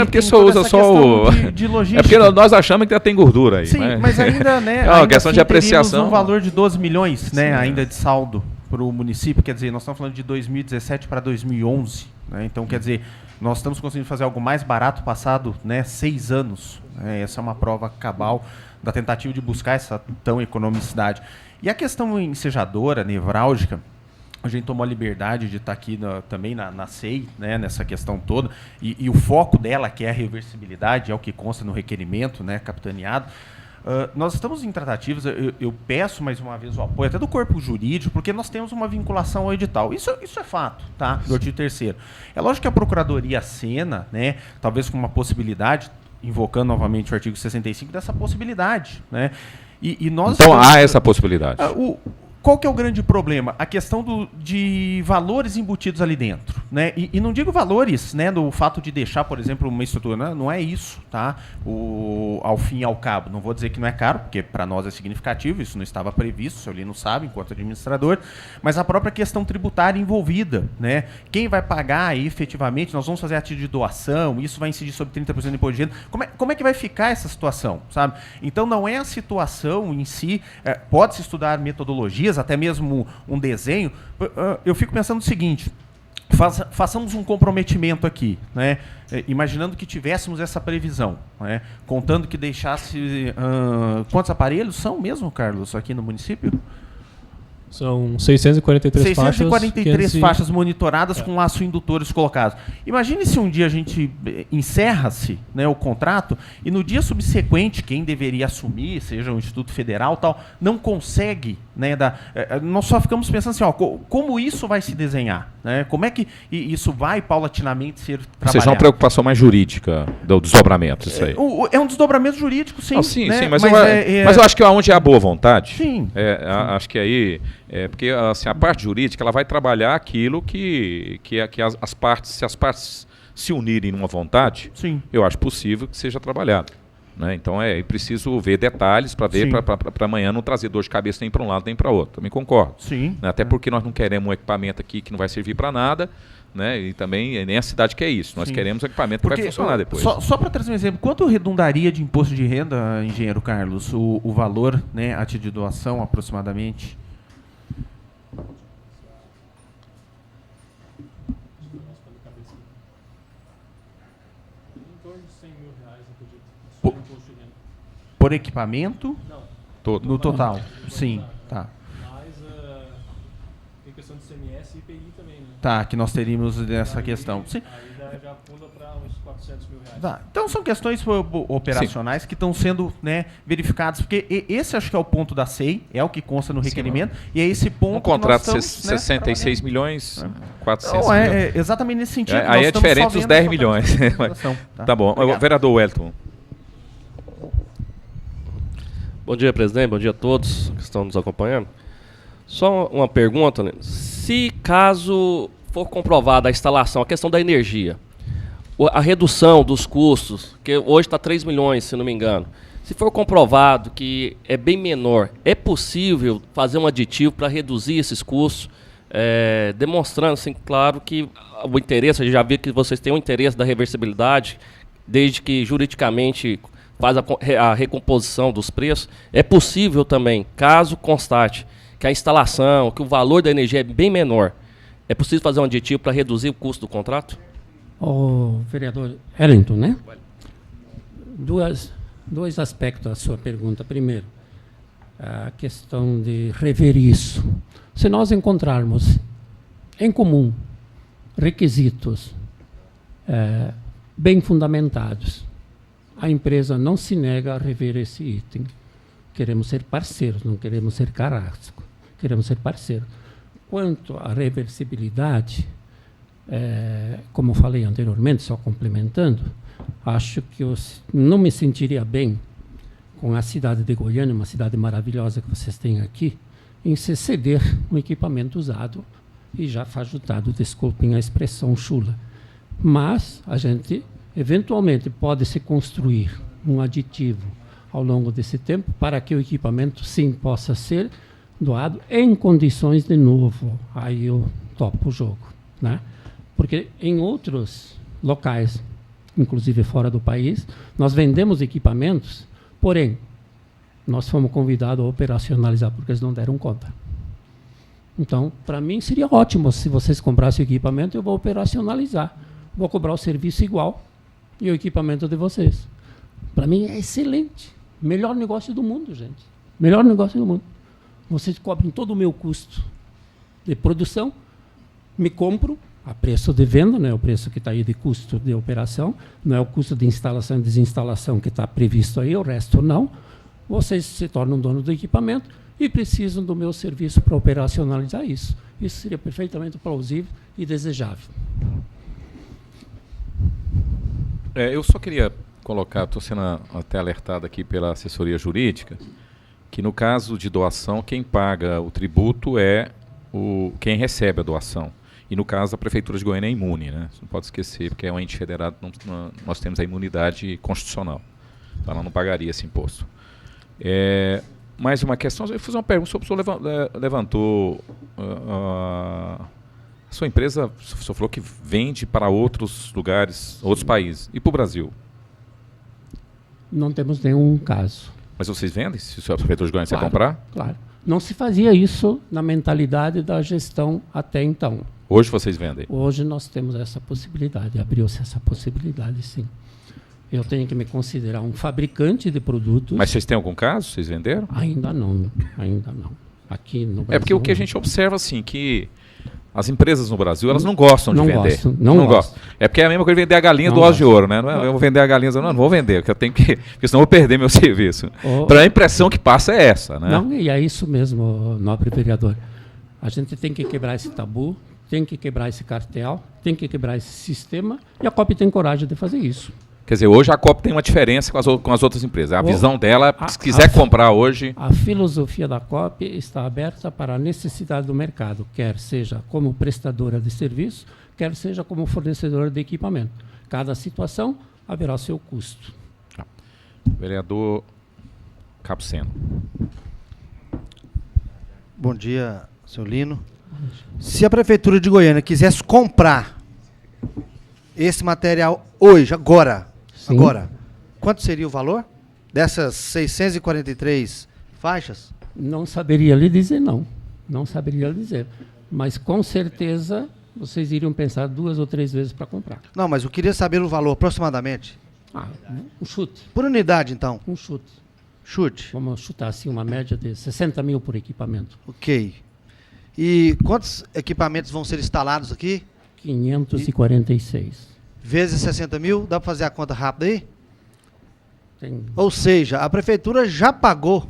porque só usa só o... de logística. É porque nós achamos que ainda tem gordura aí. Sim, mas ainda, né? É uma questão de apreciação. Um valor de 12 milhões, né, sim, ainda de saldo para o município. Quer dizer, nós estamos falando de 2017 para 2011. Né? Então, quer dizer, nós estamos conseguindo fazer algo mais barato passado, né, 6 anos. Essa é uma prova cabal da tentativa de buscar essa tão economicidade. E a questão ensejadora, nevrálgica, a gente tomou a liberdade de estar aqui também na SEI, né, nessa questão toda, e o foco dela, que é a reversibilidade, é o que consta no requerimento, né, capitaneado. Nós estamos em tratativas, eu peço mais uma vez o apoio até do corpo jurídico, porque nós temos uma vinculação ao edital. Isso é fato, tá? Do artigo 3º. É lógico que a Procuradoria acena, né, talvez com uma possibilidade, invocando novamente o artigo 65, dessa possibilidade. Né? E nós então há essa possibilidade. Qual que é o grande problema? A questão de valores embutidos ali dentro. Né? E não digo valores, né, do fato de deixar, por exemplo, uma estrutura. Não é isso, tá? Ao fim e ao cabo. Não vou dizer que não é caro, porque para nós é significativo, isso não estava previsto, o senhor Lino sabe, enquanto administrador, mas a própria questão tributária envolvida. Né? Quem vai pagar aí, efetivamente, nós vamos fazer a título de doação, isso vai incidir sobre 30% de imposto de renda. Como é que vai ficar essa situação? Sabe? Então não é a situação em si, pode-se estudar metodologias, até mesmo um desenho. Eu fico pensando o seguinte: façamos um comprometimento aqui, né? Imaginando que tivéssemos essa previsão, né? Contando que deixasse... quantos aparelhos são mesmo, Carlos, aqui no município? São 643 faixas. 643 faixas monitoradas com laço indutores colocados. Imagine se um dia a gente encerra-se, né, o contrato e no dia subsequente quem deveria assumir, seja o Instituto Federal, tal, não consegue, né, nós só ficamos pensando assim, ó, como isso vai se desenhar, né? Como é que isso vai paulatinamente ser trabalhado? Seja uma preocupação mais jurídica do desdobramento, isso aí. É um desdobramento jurídico, sim. Sim, né? sim, mas eu acho que onde há boa vontade, sim. Acho que aí... porque assim, a parte jurídica ela vai trabalhar aquilo que as partes, se as partes se unirem numa vontade, Sim. eu acho possível que seja trabalhado. Né? Então é preciso ver detalhes para ver, para amanhã não trazer dor de cabeça nem para um lado nem para outro. Também concordo. Sim. Né? Até porque nós não queremos um equipamento aqui que não vai servir para nada, né? E também nem a cidade quer isso. Nós queremos um equipamento que vai funcionar depois. Só para trazer um exemplo, quanto redundaria de imposto de renda, engenheiro Carlos, o valor, né, a título de doação aproximadamente? Por equipamento? Não. Todo. No total? Sim, tá. Mas tem questão de CMS e IPI também, né? Tá, que nós teríamos nessa questão. Sim. Aí já pula para uns 400 mil reais. Tá. Então são questões operacionais que estão sendo, né, verificadas, porque esse acho que é o ponto da SEI, é o que consta no requerimento, e é esse ponto um contrato que de 66 milhões, 400 não, milhões. exatamente nesse sentido. Aí é diferente dos 10 milhões. Tá bom. Obrigado. Vereador Wellington. Bom dia, presidente. Bom dia a todos que estão nos acompanhando. Só uma pergunta, né? Se caso for comprovada a instalação, a questão da energia, a redução dos custos, que hoje está 3 milhões, se não me engano, se for comprovado que é bem menor, é possível fazer um aditivo para reduzir esses custos, demonstrando, assim, claro, que o interesse, a gente já viu que vocês têm um interesse da reversibilidade, desde que juridicamente faz a recomposição dos preços, é possível também, caso constate que a instalação, que o valor da energia é bem menor, é possível fazer um aditivo para reduzir o custo do contrato? O vereador Wellington, né? Dois aspectos da sua pergunta. Primeiro, a questão de rever isso. Se nós encontrarmos em comum requisitos bem fundamentados, a empresa não se nega a rever esse item. Queremos ser parceiros, não queremos ser carrasco. Queremos ser parceiros. Quanto à reversibilidade, como eu falei anteriormente, só complementando, acho que eu não me sentiria bem com a cidade de Goiânia, uma cidade maravilhosa que vocês têm aqui, em se ceder um equipamento usado e já fajutado, desculpem a expressão chula. Mas a gente eventualmente pode se construir um aditivo ao longo desse tempo para que o equipamento sim possa ser doado em condições de novo. Aí eu topo o jogo, né? Porque em outros locais, inclusive fora do país, nós vendemos equipamentos, porém, nós fomos convidados a operacionalizar porque eles não deram conta. Então, para mim seria ótimo se vocês comprassem o equipamento, eu vou operacionalizar. Vou cobrar o serviço igual e o equipamento de vocês. Para mim é excelente. Melhor negócio do mundo, gente. Melhor negócio do mundo. Vocês cobrem todo o meu custo de produção, me compro a preço de venda, não é o preço que está aí de custo de operação, não é o custo de instalação e desinstalação que está previsto aí, o resto não. Vocês se tornam dono do equipamento e precisam do meu serviço para operacionalizar isso. Isso seria perfeitamente plausível e desejável. Eu só queria colocar, estou sendo até alertado aqui pela assessoria jurídica, que no caso de doação, quem paga o tributo é quem recebe a doação. E no caso, a Prefeitura de Goiânia é imune, né? Você não pode esquecer, porque é um ente federado, nós temos a imunidade constitucional. Então, ela não pagaria esse imposto. Mais uma questão, eu fiz uma pergunta sobre o senhor levantou. A sua empresa, o senhor falou que vende para outros lugares, outros países. E para o Brasil? Não temos nenhum caso. Mas vocês vendem? Se a Prefeitura de Goiânia Claro, quer comprar? Claro. Não se fazia isso na mentalidade da gestão até então. Hoje vocês vendem? Hoje nós temos essa possibilidade, abriu-se essa possibilidade, sim. Eu tenho que me considerar um fabricante de produtos. Mas vocês têm algum caso? Vocês venderam? Ainda não, ainda não. Aqui no Brasil. É porque o que a gente observa, assim, que as empresas no Brasil, elas não gostam de vender. Não gostam. É porque é a mesma coisa vender a galinha do ovos de ouro, né? Não é, eu vou vender a galinha, não vou vender, porque eu tenho que, porque senão eu vou perder meu serviço. Então a impressão que passa é essa, né? Não, e é isso mesmo, nobre vereador. A gente tem que quebrar esse tabu, tem que quebrar esse cartel, tem que quebrar esse sistema, e a COP tem coragem de fazer isso. Quer dizer, hoje a COP tem uma diferença com as outras empresas. A visão dela, se quiser comprar hoje... A filosofia da COP está aberta para a necessidade do mercado, quer seja como prestadora de serviço, quer seja como fornecedora de equipamento. Cada situação haverá seu custo. Vereador Capuceno. Bom dia, senhor Lino. Se a Prefeitura de Goiânia quisesse comprar esse material hoje, agora, quanto seria o valor dessas 643 faixas? Não saberia lhe dizer, não. Não saberia lhe dizer. Mas, com certeza, vocês iriam pensar 2 ou 3 vezes para comprar. Não, mas eu queria saber o valor, aproximadamente. Um chute. Por unidade, então? Um chute. Chute? Vamos chutar, assim, uma média de 60 mil por equipamento. Ok. E quantos equipamentos vão ser instalados aqui? 546. Vezes 60 mil, dá para fazer a conta rápida aí? Ou seja, a Prefeitura já pagou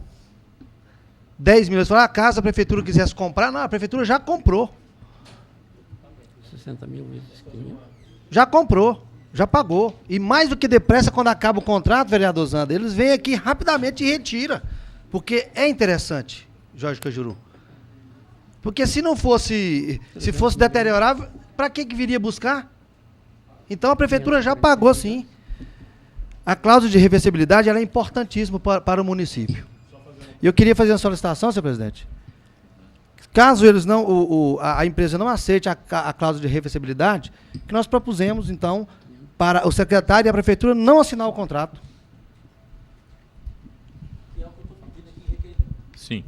10 milhões. Falaram, caso a Prefeitura quisesse comprar, não, a Prefeitura já comprou. 60 mil vezes 500. Já comprou, já pagou. E mais do que depressa, quando acaba o contrato, vereador Zander, eles vêm aqui rapidamente e retiram. Porque é interessante, Jorge Cajuru. Porque se não fosse, se fosse deteriorável, para que viria buscar? Então a Prefeitura já pagou, sim. A cláusula de reversibilidade ela é importantíssima para o município. E eu queria fazer uma solicitação, senhor presidente. Caso eles não, a empresa não aceite a cláusula de reversibilidade, que nós propusemos, então, para o secretário e a Prefeitura não assinar o contrato. Sim.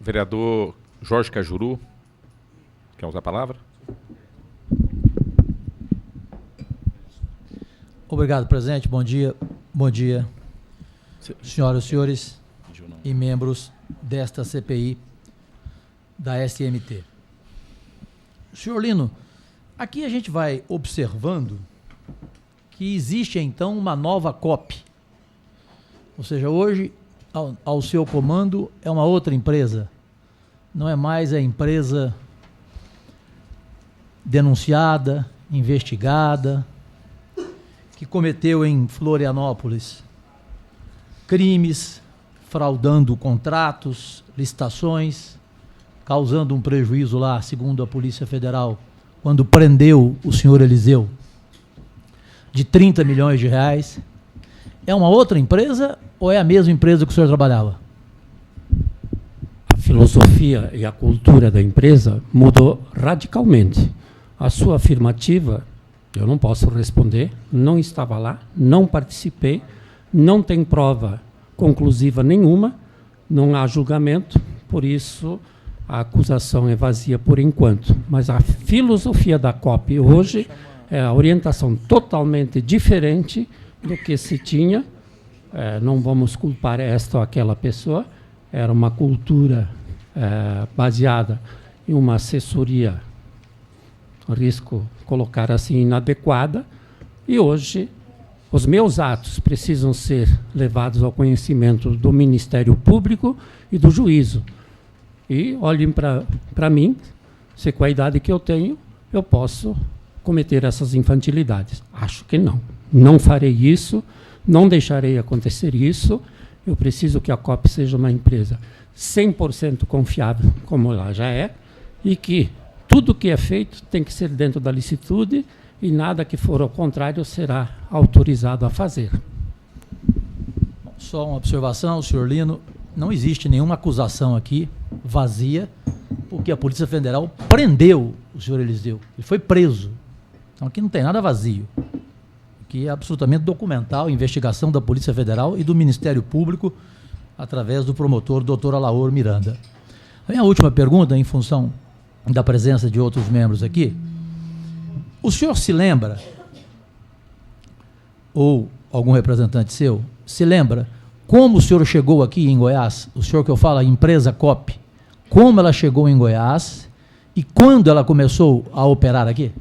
Vereador Jorge Cajuru, quer usar a palavra? Obrigado, presidente. Bom dia. Bom dia, senhoras e senhores e membros desta CPI da SMT. Senhor Lino, aqui a gente vai observando que existe, então, uma nova COP. Ou seja, hoje, ao seu comando, é uma outra empresa. Não é mais a empresa denunciada, investigada, que cometeu em Florianópolis crimes, fraudando contratos, licitações, causando um prejuízo lá, segundo a Polícia Federal, quando prendeu o senhor Eliseu, de 30 milhões de reais. É uma outra empresa ou é a mesma empresa que o senhor trabalhava? A filosofia e a cultura da empresa mudou radicalmente. A sua afirmativa, eu não posso responder, não estava lá, não participei, não tem prova conclusiva nenhuma, não há julgamento, por isso a acusação é vazia por enquanto. Mas a filosofia da COP hoje é a orientação totalmente diferente do que se tinha. Não vamos culpar esta ou aquela pessoa, era uma cultura baseada em uma assessoria, risco colocar assim, inadequada, e hoje os meus atos precisam ser levados ao conhecimento do Ministério Público e do juízo. E olhem para mim, se com a idade que eu tenho, eu posso cometer essas infantilidades. Acho que não. Não farei isso, não deixarei acontecer isso. Eu preciso que a COP seja uma empresa 100% confiável, como ela já é, e que tudo que é feito tem que ser dentro da licitude e nada que for ao contrário será autorizado a fazer. Só uma observação, senhor Lino, não existe nenhuma acusação aqui vazia, porque a Polícia Federal prendeu o senhor Eliseu, ele foi preso. Então aqui não tem nada vazio. Aqui é absolutamente documental, investigação da Polícia Federal e do Ministério Público, através do promotor Dr. Alaor Miranda. A minha última pergunta, em função da presença de outros membros aqui, o senhor se lembra, ou algum representante seu, se lembra como o senhor chegou aqui em Goiás, o senhor que eu falo, a empresa COP, como ela chegou em Goiás e quando ela começou a operar aqui?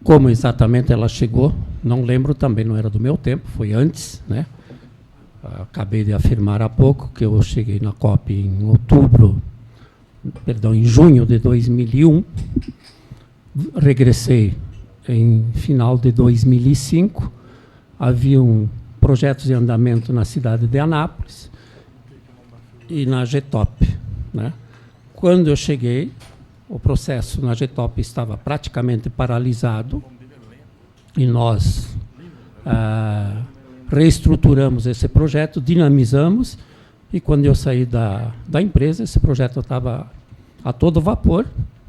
Como exatamente ela chegou, não lembro também, não era do meu tempo, foi antes, né? Acabei de afirmar há pouco que eu cheguei na COP em junho de 2001. regressei em final de 2005. Havia projetos em andamento na cidade de Anápolis e na GTOP, né? Quando eu cheguei, o processo na GTOP estava praticamente paralisado e nós reestruturamos esse projeto, dinamizamos, e quando eu saí da empresa, esse projeto estava a todo vapor.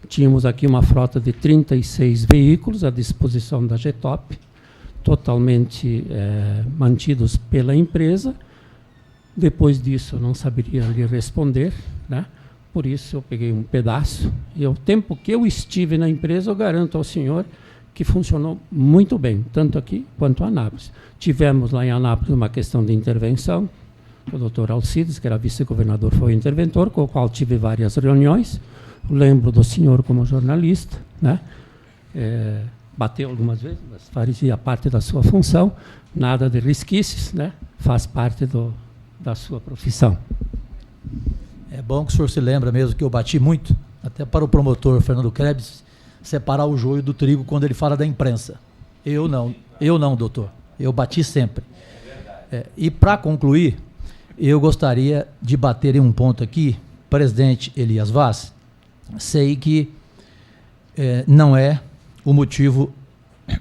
Tínhamos aqui uma frota de 36 veículos à disposição da GTOP, totalmente mantidos pela empresa. Depois disso, eu não saberia lhe responder, né? Por isso, eu peguei um pedaço. E o tempo que eu estive na empresa, eu garanto ao senhor que funcionou muito bem, tanto aqui quanto em Anápolis. Tivemos lá em Anápolis uma questão de intervenção. O doutor Alcides, que era vice-governador, foi o interventor, com o qual tive várias reuniões. Lembro do senhor como jornalista, né? Bateu algumas vezes, mas fazia parte da sua função. Nada de resquícios, né? Faz parte da sua profissão. É bom que o senhor se lembra mesmo que eu bati muito, até para o promotor Fernando Krebs separar o joio do trigo quando ele fala da imprensa. Eu não, doutor. Eu bati sempre. E para concluir, eu gostaria de bater em um ponto aqui, presidente Elias Vaz. Sei que não é o motivo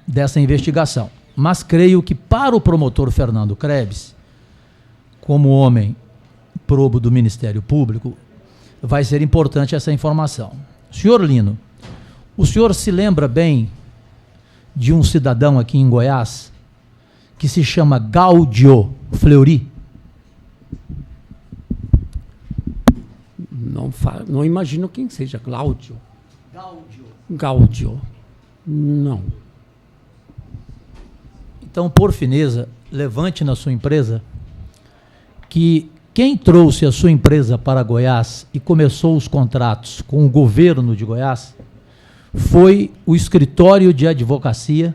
dessa investigação, mas creio que para o promotor Fernando Krebs, como homem probo do Ministério Público, vai ser importante essa informação. Senhor Lino, o senhor se lembra bem de um cidadão aqui em Goiás que se chama Gaudio Fleury? Não imagino quem seja. Gaudio. Não. Então, por fineza, levante na sua empresa que quem trouxe a sua empresa para Goiás e começou os contratos com o governo de Goiás foi o escritório de advocacia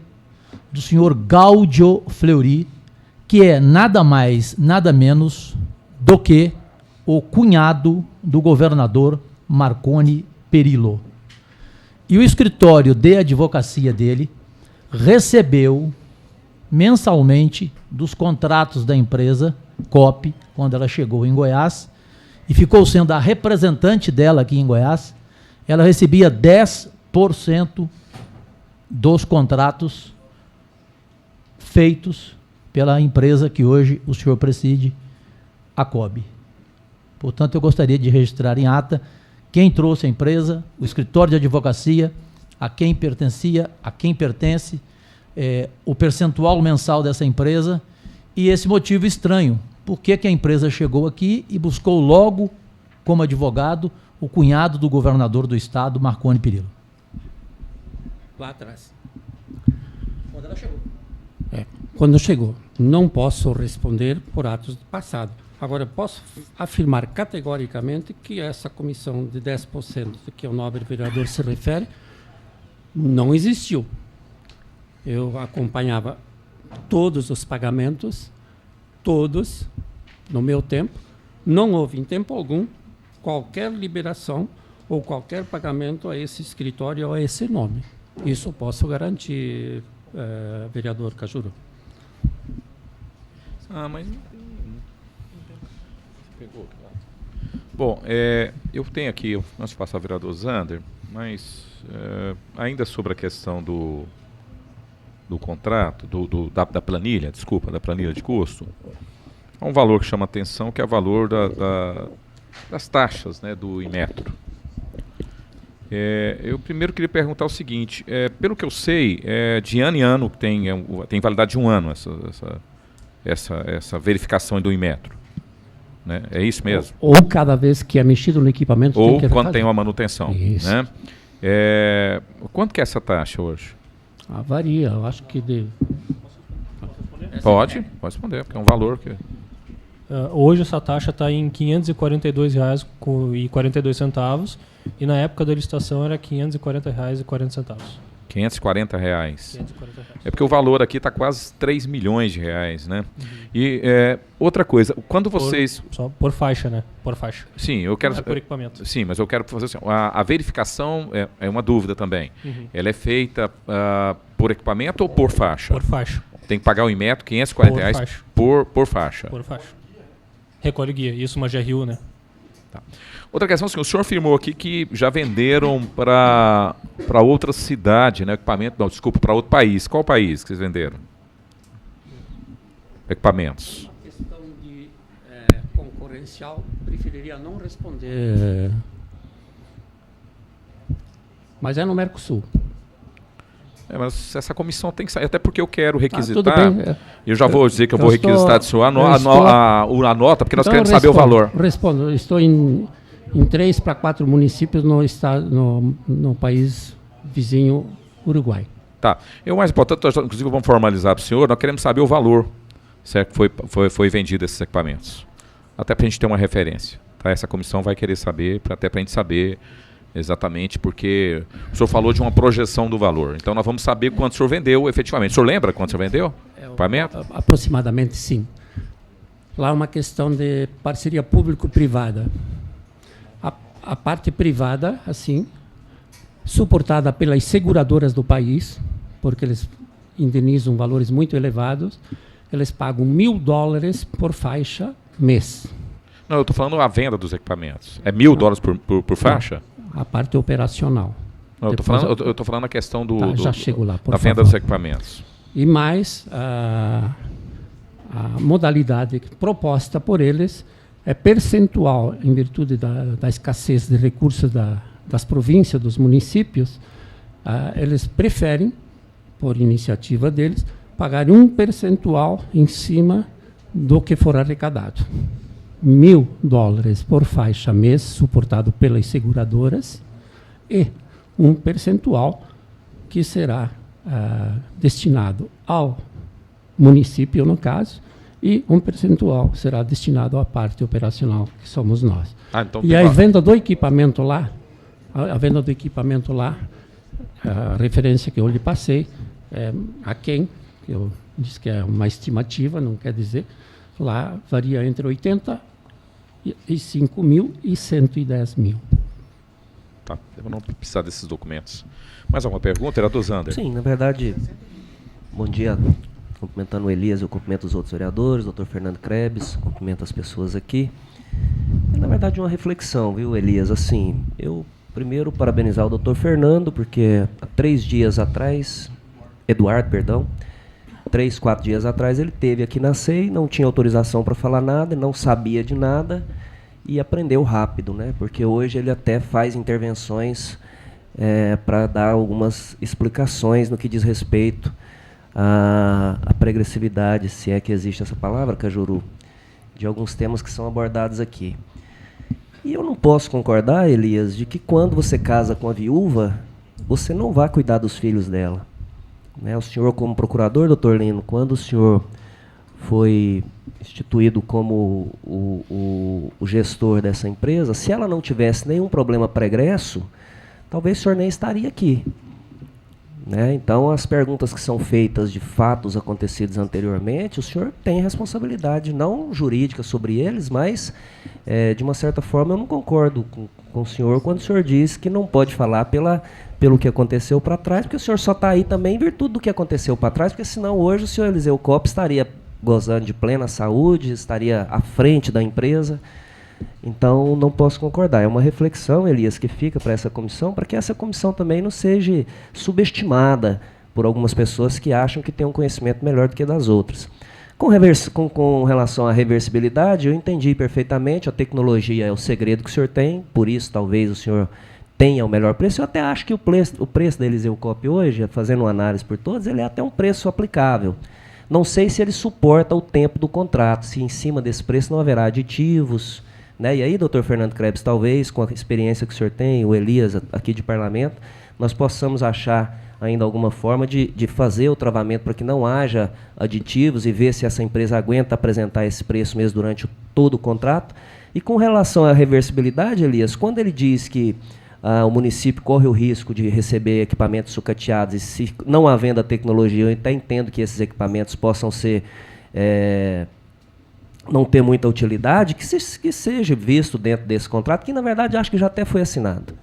do senhor Gaudio Fleury, que é nada mais, nada menos do que o cunhado do governador Marconi Perillo. E o escritório de advocacia dele recebeu mensalmente dos contratos da empresa COP, quando ela chegou em Goiás, e ficou sendo a representante dela aqui em Goiás, ela recebia 10% dos contratos feitos pela empresa que hoje o senhor preside, a COB. Portanto, eu gostaria de registrar em ata quem trouxe a empresa, o escritório de advocacia, a quem pertencia, a quem pertence, o percentual mensal dessa empresa e esse motivo estranho. Por que que a empresa chegou aqui e buscou logo, como advogado, o cunhado do governador do estado, Marconi Perillo? Lá atrás. Quando ela chegou. Quando chegou. Não posso responder por atos do passado. Agora, posso afirmar categoricamente que essa comissão de 10% que o nobre vereador se refere não existiu. Eu acompanhava todos os pagamentos, todos, no meu tempo. Não houve, em tempo algum, qualquer liberação ou qualquer pagamento a esse escritório ou a esse nome. Isso eu posso garantir, vereador Cajuru. Mas bom, eu tenho aqui, antes de passar ao vereador Zander, mas ainda sobre a questão do contrato, da planilha, da planilha de custo, há um valor que chama atenção, que é o valor das taxas, né, do Inmetro. Eu primeiro queria perguntar o seguinte, pelo que eu sei, de ano em ano tem validade de um ano essa verificação do Inmetro. Né? É isso mesmo? Ou cada vez que é mexido no equipamento. Ou tem quando tem uma manutenção. Isso. Né? Quanto que é essa taxa hoje? Varia, eu acho que Pode responder, porque é um valor que... Hoje essa taxa está em R$ 542,42 e na época da licitação era R$ 540,40. 540 reais. 540 reais. É porque o valor aqui está quase 3 milhões de reais, né? E outra coisa, quando vocês... Só por faixa, né? Por faixa. Sim, eu quero... Não é por equipamento. Sim, mas eu quero fazer assim, a verificação é uma dúvida também. Ela é feita por equipamento ou por faixa? Por faixa. Tem que pagar o Inmetro, 540 Por reais faixa. por faixa. Por faixa. Recolhe guia. Isso, uma GRU, né? Tá. Outra questão, assim, o senhor afirmou aqui que já venderam para outra cidade, né? Equipamento, não, desculpa, para outro país. Qual país que vocês venderam? Equipamentos. A questão de concorrencial, preferiria não responder. Mas é no Mercosul. Mas essa comissão tem que sair, até porque eu quero requisitar. tudo bem. Eu já vou dizer que eu vou requisitar a nota, porque nós Então, queremos saber o valor. Respondo. Estou em 3 para 4 municípios no país vizinho Uruguai. Tá. E o mais importante, inclusive vamos formalizar para o senhor, nós queremos saber o valor, certo, que foi vendido esses equipamentos. Até para a gente ter uma referência. Tá? Essa comissão vai querer saber, até para a gente saber exatamente, porque o senhor falou de uma projeção do valor. Então nós vamos saber quanto o senhor vendeu efetivamente. O senhor lembra quanto o senhor vendeu? Equipamento? Aproximadamente, sim. Lá é uma questão de parceria público-privada. A parte privada, assim, suportada pelas seguradoras do país, porque eles indenizam valores muito elevados, eles pagam $1.000 por faixa mês. Não, eu estou falando a venda dos equipamentos. É $1.000 por faixa? A parte operacional. Não, eu estou falando a questão já chego lá, por da venda favor. dos equipamentos. E mais, a modalidade proposta por eles é percentual, em virtude da escassez de recursos das províncias, dos municípios, eles preferem, por iniciativa deles, pagar um percentual em cima do que for arrecadado. $1.000 por faixa mês, suportado pelas seguradoras, e um percentual que será destinado ao município, no caso, e um percentual será destinado à parte operacional, que somos nós. Então e a venda do equipamento lá, a referência que eu lhe passei, a quem, eu disse que é uma estimativa, não quer dizer, lá varia entre 85 mil e 110 mil. Tá, eu vou não precisar desses documentos. Mais alguma pergunta, vereador Zander? Sim, na verdade, bom dia. Cumprimentando o Elias, eu cumprimento os outros vereadores, o Dr. Fernando Krebs, cumprimento as pessoas aqui. Na verdade, uma reflexão, viu, Elias? Assim, eu primeiro parabenizar o Dr. Fernando, porque há 3 dias atrás, Eduardo, perdão, 3, 4 dias atrás, ele esteve aqui na CEI, não tinha autorização para falar nada, não sabia de nada e aprendeu rápido, né? Porque hoje ele até faz intervenções para dar algumas explicações no que diz respeito à progressividade, se é que existe essa palavra, Cajuru, de alguns temas que são abordados aqui. E eu não posso concordar, Elias, de que quando você casa com a viúva, você não vai cuidar dos filhos dela. Né? O senhor, como procurador, doutor Lino, quando o senhor foi instituído como o gestor dessa empresa, se ela não tivesse nenhum problema pregresso, talvez o senhor nem estaria aqui. Né? Então, as perguntas que são feitas de fatos acontecidos anteriormente, o senhor tem responsabilidade, não jurídica sobre eles, mas, de uma certa forma, eu não concordo com o senhor quando o senhor diz que não pode falar pelo que aconteceu para trás, porque o senhor só está aí também em virtude do que aconteceu para trás, porque senão hoje o senhor Eliseu Copp estaria gozando de plena saúde, estaria à frente da empresa. Então, não posso concordar. É uma reflexão, Elias, que fica para essa comissão, para que essa comissão também não seja subestimada por algumas pessoas que acham que têm um conhecimento melhor do que das outras. Com relação à reversibilidade, eu entendi perfeitamente, a tecnologia é o segredo que o senhor tem, por isso talvez o senhor tenha o melhor preço. Eu até acho que o preço da Eliseu Copp hoje, fazendo uma análise por todos, ele é até um preço aplicável. Não sei se ele suporta o tempo do contrato, se em cima desse preço não haverá aditivos. Né? E aí, doutor Fernando Krebs, talvez, com a experiência que o senhor tem, o Elias aqui de parlamento, nós possamos achar ainda alguma forma de fazer o travamento para que não haja aditivos e ver se essa empresa aguenta apresentar esse preço mesmo durante todo o contrato. E com relação à reversibilidade, Elias, quando ele diz que o município corre o risco de receber equipamentos sucateados, e se não havendo a tecnologia, eu até entendo que esses equipamentos possam ser não ter muita utilidade, que seja visto dentro desse contrato, que na verdade acho que já até foi assinado.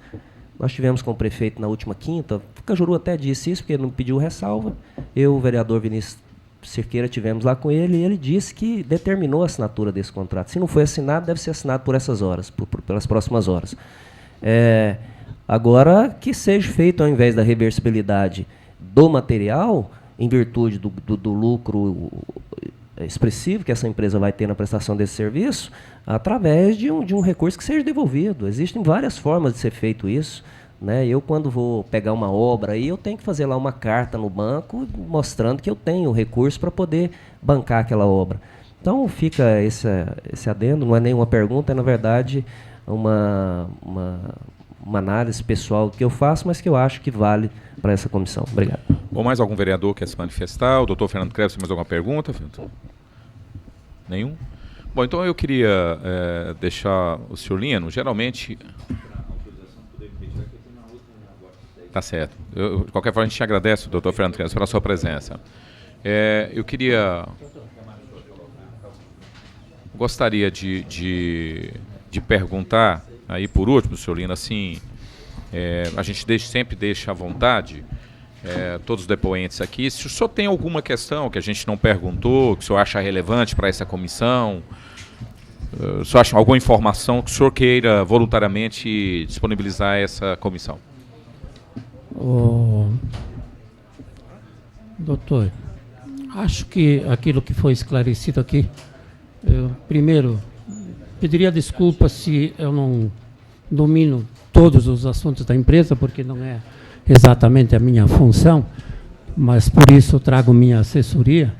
Nós tivemos com o prefeito na última quinta, o Cajuru até disse isso, porque ele não pediu ressalva. Eu, o vereador Vinícius Cerqueira, tivemos lá com ele, e ele disse que determinou a assinatura desse contrato. Se não foi assinado, deve ser assinado por essas horas, pelas próximas horas. Agora, que seja feito, ao invés da reversibilidade do material, em virtude do lucro expressivo que essa empresa vai ter na prestação desse serviço, através de um recurso que seja devolvido. Existem várias formas de ser feito isso, né? Eu, quando vou pegar uma obra, eu tenho que fazer lá uma carta no banco mostrando que eu tenho recurso para poder bancar aquela obra. Então fica esse adendo, não é nenhuma pergunta, é na verdade uma análise pessoal que eu faço, mas que eu acho que vale para essa comissão. Obrigado. Bom, mais algum vereador quer se manifestar? O doutor Fernando Krebs, mais alguma pergunta? Nenhum? Bom, então eu queria deixar o senhor Lino, geralmente... Tá certo. De qualquer forma, a gente agradece, doutor Fernando Krebs, pela sua presença. Eu gostaria de perguntar, aí por último, senhor Lino, assim, a gente sempre deixa à vontade todos os depoentes aqui. Se o senhor tem alguma questão que a gente não perguntou, que o senhor acha relevante para essa comissão, o senhor acha alguma informação que o senhor queira voluntariamente disponibilizar a essa comissão? Doutor, acho que aquilo que foi esclarecido aqui, eu primeiro pediria desculpa se eu não domino todos os assuntos da empresa, porque não é exatamente a minha função, mas por isso trago minha assessoria,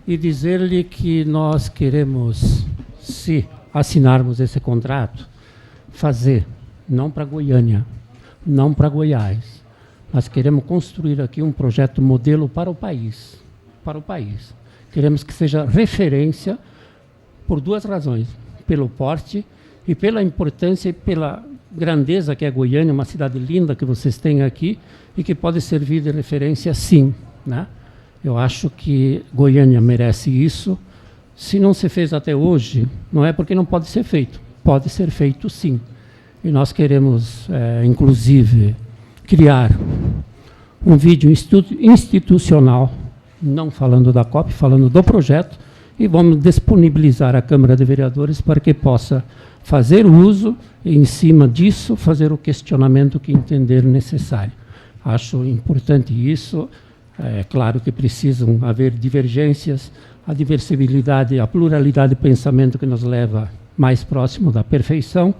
e dizer-lhe que nós queremos, se assinarmos esse contrato, fazer, não para Goiânia, não para Goiás, nós queremos construir aqui um projeto modelo para o país. Para o país. Queremos que seja referência por duas razões. Pelo porte e pela importância e pela grandeza que é Goiânia, uma cidade linda que vocês têm aqui e que pode servir de referência, sim, né? Eu acho que Goiânia merece isso. Se não se fez até hoje, não é porque não pode ser feito. Pode ser feito, sim. E nós queremos, inclusive, criar um vídeo institucional, não falando da COP, falando do projeto, e vamos disponibilizar à Câmara de Vereadores para que possa fazer uso e, em cima disso, fazer o questionamento que entender necessário. Acho importante isso. É claro que precisam haver divergências, a diversibilidade, a pluralidade de pensamento que nos leva mais próximo da perfeição,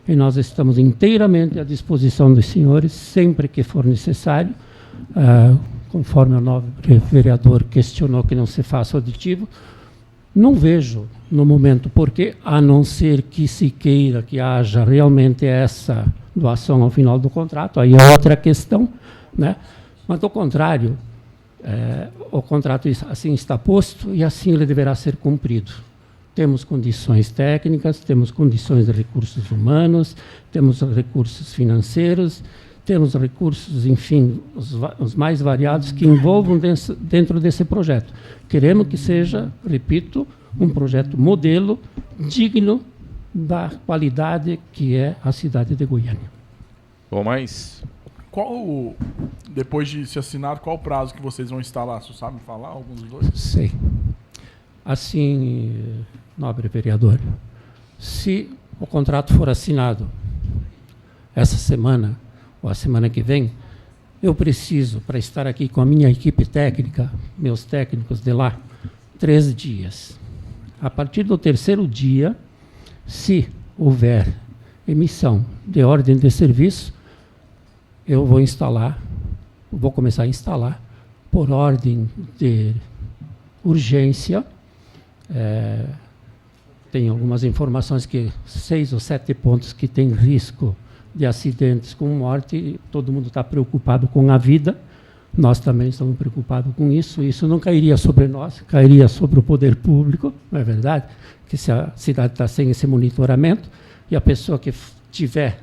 e nós estamos inteiramente à disposição dos senhores, sempre que for necessário, conforme o nobre vereador questionou que não se faça auditivo. Não vejo, no momento, porque, a não ser que se queira que haja realmente essa doação ao final do contrato, aí é outra questão, né? Mas, do contrário, o contrato assim está posto e assim ele deverá ser cumprido. Temos condições técnicas, temos condições de recursos humanos, temos recursos financeiros, temos recursos, enfim, os mais variados que envolvam dentro desse projeto. Queremos que seja, repito, um projeto modelo digno da qualidade que é a cidade de Goiânia. Bom, mas... Depois de se assinar, qual o prazo que vocês vão instalar? Você sabe falar, alguns dos dois? Sei. Assim, nobre vereador, se o contrato for assinado essa semana ou a semana que vem, eu preciso, para estar aqui com a minha equipe técnica, meus técnicos de lá, 13 dias. A partir do terceiro dia, se houver emissão de ordem de serviço, eu vou começar a instalar por ordem de urgência. Tem algumas informações que 6 ou 7 pontos que tem risco de acidentes com morte, todo mundo está preocupado com a vida, nós também estamos preocupados com isso. Isso não cairia sobre nós, cairia sobre o poder público, não é verdade? Que se a cidade está sem esse monitoramento e a pessoa que tiver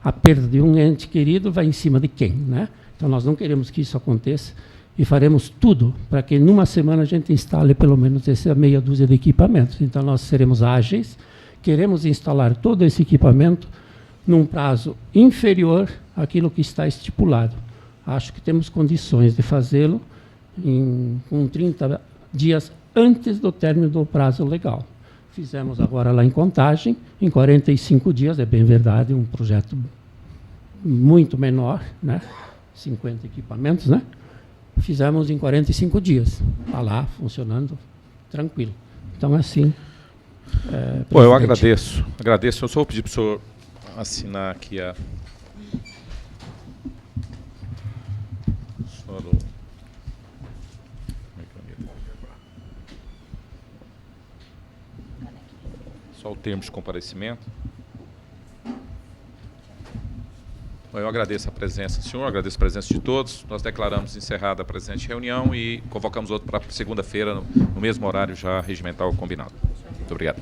a perda de um ente querido vai em cima de quem, né? Então nós não queremos que isso aconteça e faremos tudo para que numa semana a gente instale pelo menos essa meia dúzia de equipamentos. Então nós seremos ágeis, queremos instalar todo esse equipamento num prazo inferior àquilo que está estipulado. Acho que temos condições de fazê-lo com 30 dias antes do término do prazo legal. Fizemos agora lá em Contagem, em 45 dias, é bem verdade, um projeto muito menor, né? 50 equipamentos, né? Fizemos em 45 dias. Está lá, funcionando, tranquilo. Então, assim... Bom, eu agradeço. Eu só vou pedir para o senhor assinar aqui a... Só o termo de comparecimento. Bom, eu agradeço a presença do senhor, agradeço a presença de todos. Nós declaramos encerrada a presente reunião e convocamos outro para segunda-feira, no mesmo horário já regimental combinado. Muito obrigado.